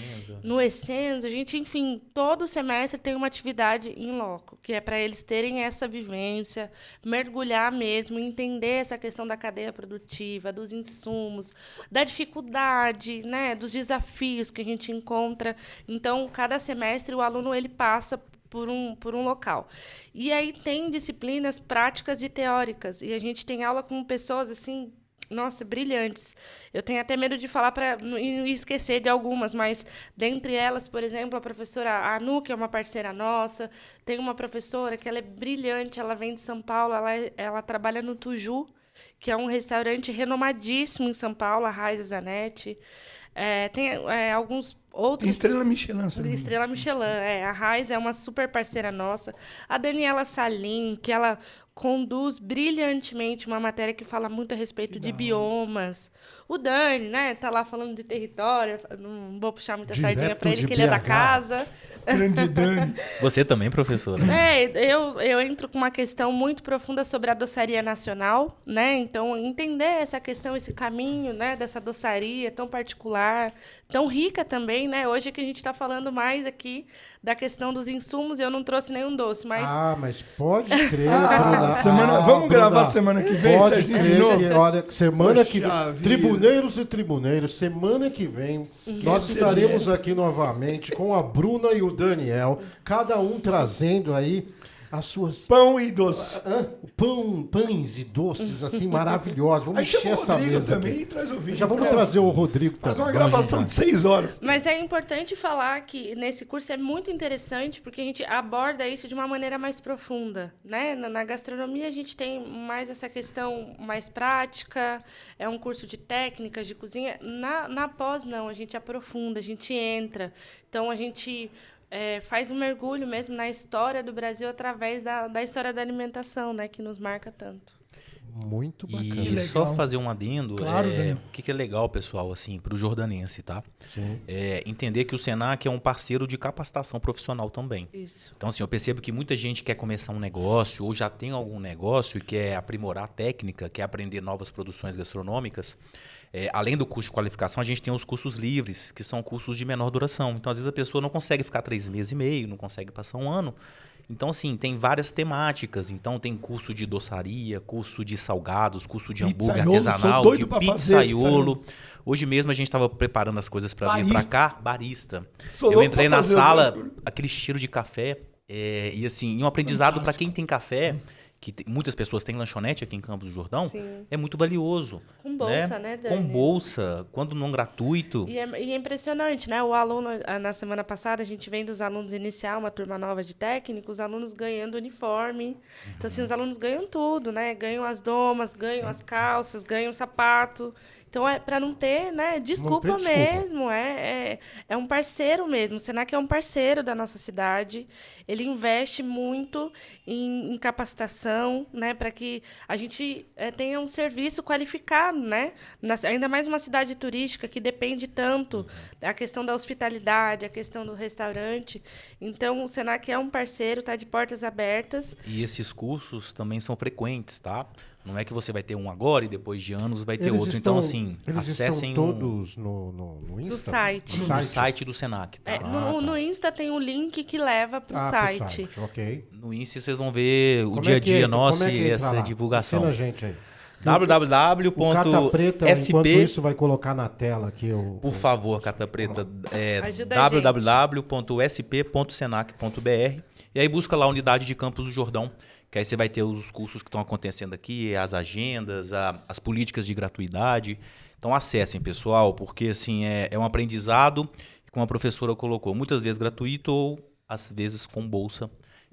no Essenzo. A gente, enfim, todo semestre tem uma atividade em loco, que é para eles terem essa vivência, mergulhar mesmo, entender essa questão da cadeia produtiva, dos insumos, da dificuldade, né, dos desafios que a gente encontra. Então, cada semestre o aluno ele passa por um local. E aí tem disciplinas práticas e teóricas. E a gente tem aula com pessoas, assim, nossa, brilhantes. Eu tenho até medo de falar para não esquecer de algumas, mas dentre elas, por exemplo, a professora Anu, que é uma parceira nossa, tem uma professora que ela é brilhante, ela vem de São Paulo, ela trabalha no Tuju, que é um restaurante renomadíssimo em São Paulo, a Raiza Zanetti. Tem alguns outros... Estrela Michelin. Estrela Michelin, a Raiz é uma super parceira nossa. A Daniela Salim, que ela conduz brilhantemente uma matéria que fala muito a respeito de biomas. O Dani, né, tá lá falando de território, não vou puxar muita sardinha para ele, que ele é da casa. Grande Dani. Você também, professora? Eu entro com uma questão muito profunda sobre a doçaria nacional, né? Então, entender essa questão, esse caminho, né, dessa doçaria tão particular, tão rica também, né? Hoje é que a gente está falando mais aqui da questão dos insumos, eu não trouxe nenhum doce, mas... mas pode crer, Bruna. Vamos gravar semana que vem, Pode Serginho, de crer novo? que, olha, semana que Poxa vem, vida. tribuneiros e tribuneiros, semana que vem, nós ser estaremos aqui novamente com a Bruna e o Daniel, cada um trazendo aí as suas... Pão e doce. Pães e doces, assim, maravilhosos. Vamos Aí encher chama o essa Rodrigo mesa também aqui. e traz o vídeo. Já vamos trazer o Rodrigo Faz uma também. gravação de 6 horas. Mas é importante falar que nesse curso é muito interessante porque a gente aborda isso de uma maneira mais profunda, né? Na gastronomia a gente tem mais essa questão mais prática, é um curso de técnicas de cozinha. Na pós, não, a gente aprofunda, a gente entra. Então, a gente faz um mergulho mesmo na história do Brasil através da história da alimentação, né? Que nos marca tanto. Muito bacana. E legal. só fazer um adendo, Claro, Dani. o que é legal, pessoal, assim, para o jordanense, tá? Sim. Entender que o Senac é um parceiro de capacitação profissional também. Isso. Então, assim, eu percebo que muita gente quer começar um negócio ou já tem algum negócio e quer aprimorar a técnica, quer aprender novas produções gastronômicas. Além do curso de qualificação, a gente tem os cursos livres, que são cursos de menor duração. Então, às vezes, a pessoa não consegue ficar 3 meses e meio, não consegue passar 1 ano. Então, assim, tem várias temáticas. Então, tem curso de doçaria, curso de salgados, curso de hambúrguer Pizzaiolo, artesanal, sou doido de pra fazer pizzaiolo. Hoje mesmo a gente estava preparando as coisas para vir para cá. Barista. Sou Eu louco entrei pra na fazer sala, o bagulho. aquele cheiro de café. E assim, um aprendizado para quem tem café, que muitas pessoas têm lanchonete aqui em Campos do Jordão, Sim. é muito valioso. Com bolsa, né, Dani? Com bolsa, quando não gratuito. E é impressionante, né? O aluno, na semana passada, a gente vem dos alunos iniciar uma turma nova de técnico, os alunos ganhando uniforme. Então, assim, os alunos ganham tudo, né? Ganham as domas, ganham as calças, ganham o sapato. Então, para não ter, né, desculpa mesmo. É um parceiro mesmo. O Senac é um parceiro da nossa cidade. Ele investe muito em capacitação, né, para que a gente tenha um serviço qualificado, né? Ainda mais uma cidade turística que depende tanto da questão da hospitalidade, a questão do restaurante. Então, o Senac é um parceiro, está de portas abertas. E esses cursos também são frequentes, tá? Não é que você vai ter um agora e depois de anos vai ter outro. Então, assim, acessem todos no Insta? No site. No site do Senac, tá? No Insta tem um link que leva para o site. Ok. No Insta vocês vão ver o dia a dia nosso e essa divulgação. Ensina a gente aí. www.sp... Enquanto isso, vai colocar na tela aqui. Por favor, Cata Preta. www.sp.senac.br. E aí busca lá a unidade de Campos do Jordão, que aí você vai ter os cursos que estão acontecendo aqui, as agendas, as políticas de gratuidade. Então acessem, pessoal, porque assim é um aprendizado, como a professora colocou, muitas vezes gratuito ou às vezes com bolsa,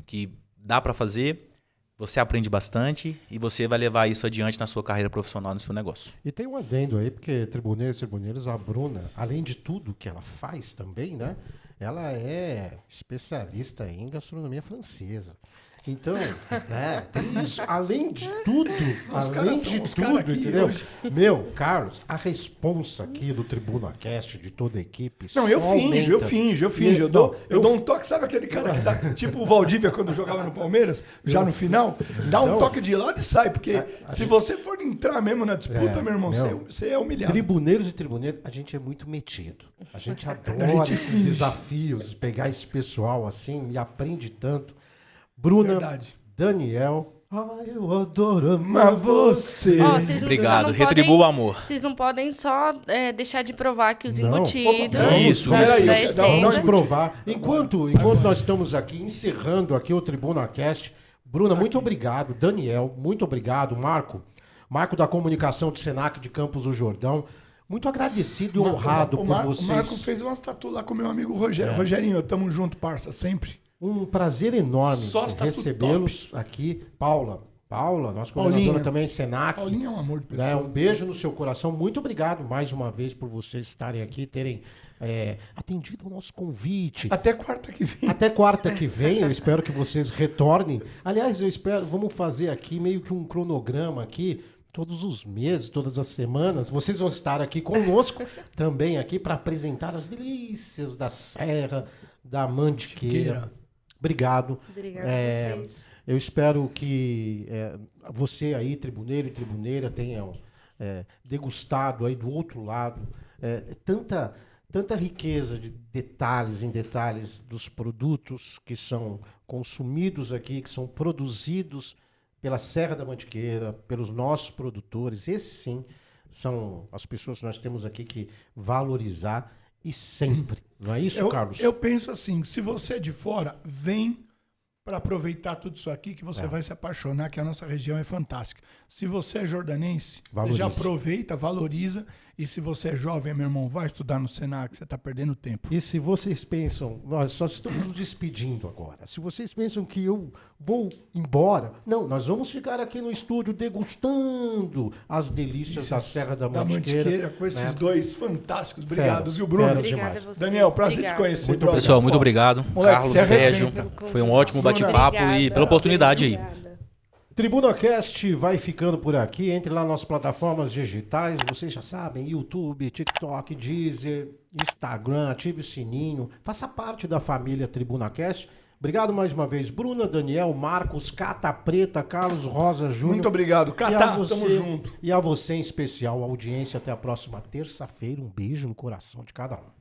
que dá para fazer, você aprende bastante e você vai levar isso adiante na sua carreira profissional, no seu negócio. E tem um adendo aí, porque Tribuneiros, a Bruna, além de tudo que ela faz também, né? Ela é especialista em gastronomia francesa. Então, né, tem isso. Além de tudo, entendeu? Hoje. Meu, Carlos, a responsa aqui do TribunaCast, de toda a equipe. Não, eu finjo. Eu dou um toque, sabe aquele cara que dá, tipo o Valdívia quando jogava no Palmeiras, já no final, dá um toque de lado e sai, porque se você for entrar mesmo na disputa, meu irmão, você é humilhado. Tribuneiros e tribuneiras, a gente é muito metido. A gente adora esses desafios, pegar esse pessoal assim e aprende tanto. Bruna, Verdade. Daniel, eu adoro amar você. Obrigado, retribua o amor. Vocês não podem só deixar de provar que os Não. embutidos... Isso. Vamos provar. Enquanto nós estamos aqui, encerrando aqui o TribunaCast, Bruna, muito obrigado. Daniel, muito obrigado. Marco da comunicação do Senac de Campos do Jordão. Muito agradecido e honrado por vocês. O Marco fez uma tatu lá com meu amigo Rogério. Rogerinho, tamo junto, parça, sempre. Um prazer enorme recebê-los aqui. Paula, nossa coordenadora também, Senac. Paulinha é um amor de pessoa. Né? Um beijo no seu coração. Muito obrigado mais uma vez por vocês estarem aqui, terem atendido o nosso convite. Até quarta que vem. Até quarta que vem, eu espero que vocês retornem. Aliás, vamos fazer aqui meio que um cronograma aqui. Todos os meses, todas as semanas, vocês vão estar aqui conosco também aqui para apresentar as delícias da Serra, da Mantiqueira. Obrigado. Obrigada a vocês. Eu espero que você aí, tribuneiro e tribuneira, tenham degustado aí do outro lado tanta riqueza de detalhes em detalhes dos produtos que são consumidos aqui, que são produzidos pela Serra da Mantiqueira, pelos nossos produtores. Esses sim são as pessoas que nós temos aqui que valorizar e sempre. Não é isso, Carlos? Eu penso assim, se você é de fora, vem para aproveitar tudo isso aqui que você vai se apaixonar, que a nossa região é fantástica. Se você é jordanense, já aproveita, valoriza. E se você é jovem, meu irmão, vai estudar no Senac, você está perdendo tempo. E se vocês pensam, nós só estamos nos despedindo agora. Se vocês pensam que eu vou embora, não, nós vamos ficar aqui no estúdio degustando as delícias da Serra da Mantiqueira. Com esses dois fantásticos. Obrigado, viu, Bruno? Obrigada a vocês. Daniel, prazer te conhecer. Muito Pessoal, muito obrigado. Moleque, Carlos, se Sérgio, foi um ótimo bate-papo e pela oportunidade aí. TribunaCast vai ficando por aqui. Entre lá nas plataformas digitais, vocês já sabem, YouTube, TikTok, Deezer, Instagram, ative o sininho. Faça parte da família TribunaCast. Obrigado mais uma vez, Bruna, Daniel, Marcos, Cata Preta, Carlos Rosa Júnior. Muito obrigado, Cata, tamo junto. E a você em especial, a audiência. Até a próxima terça-feira. Um beijo no coração de cada um.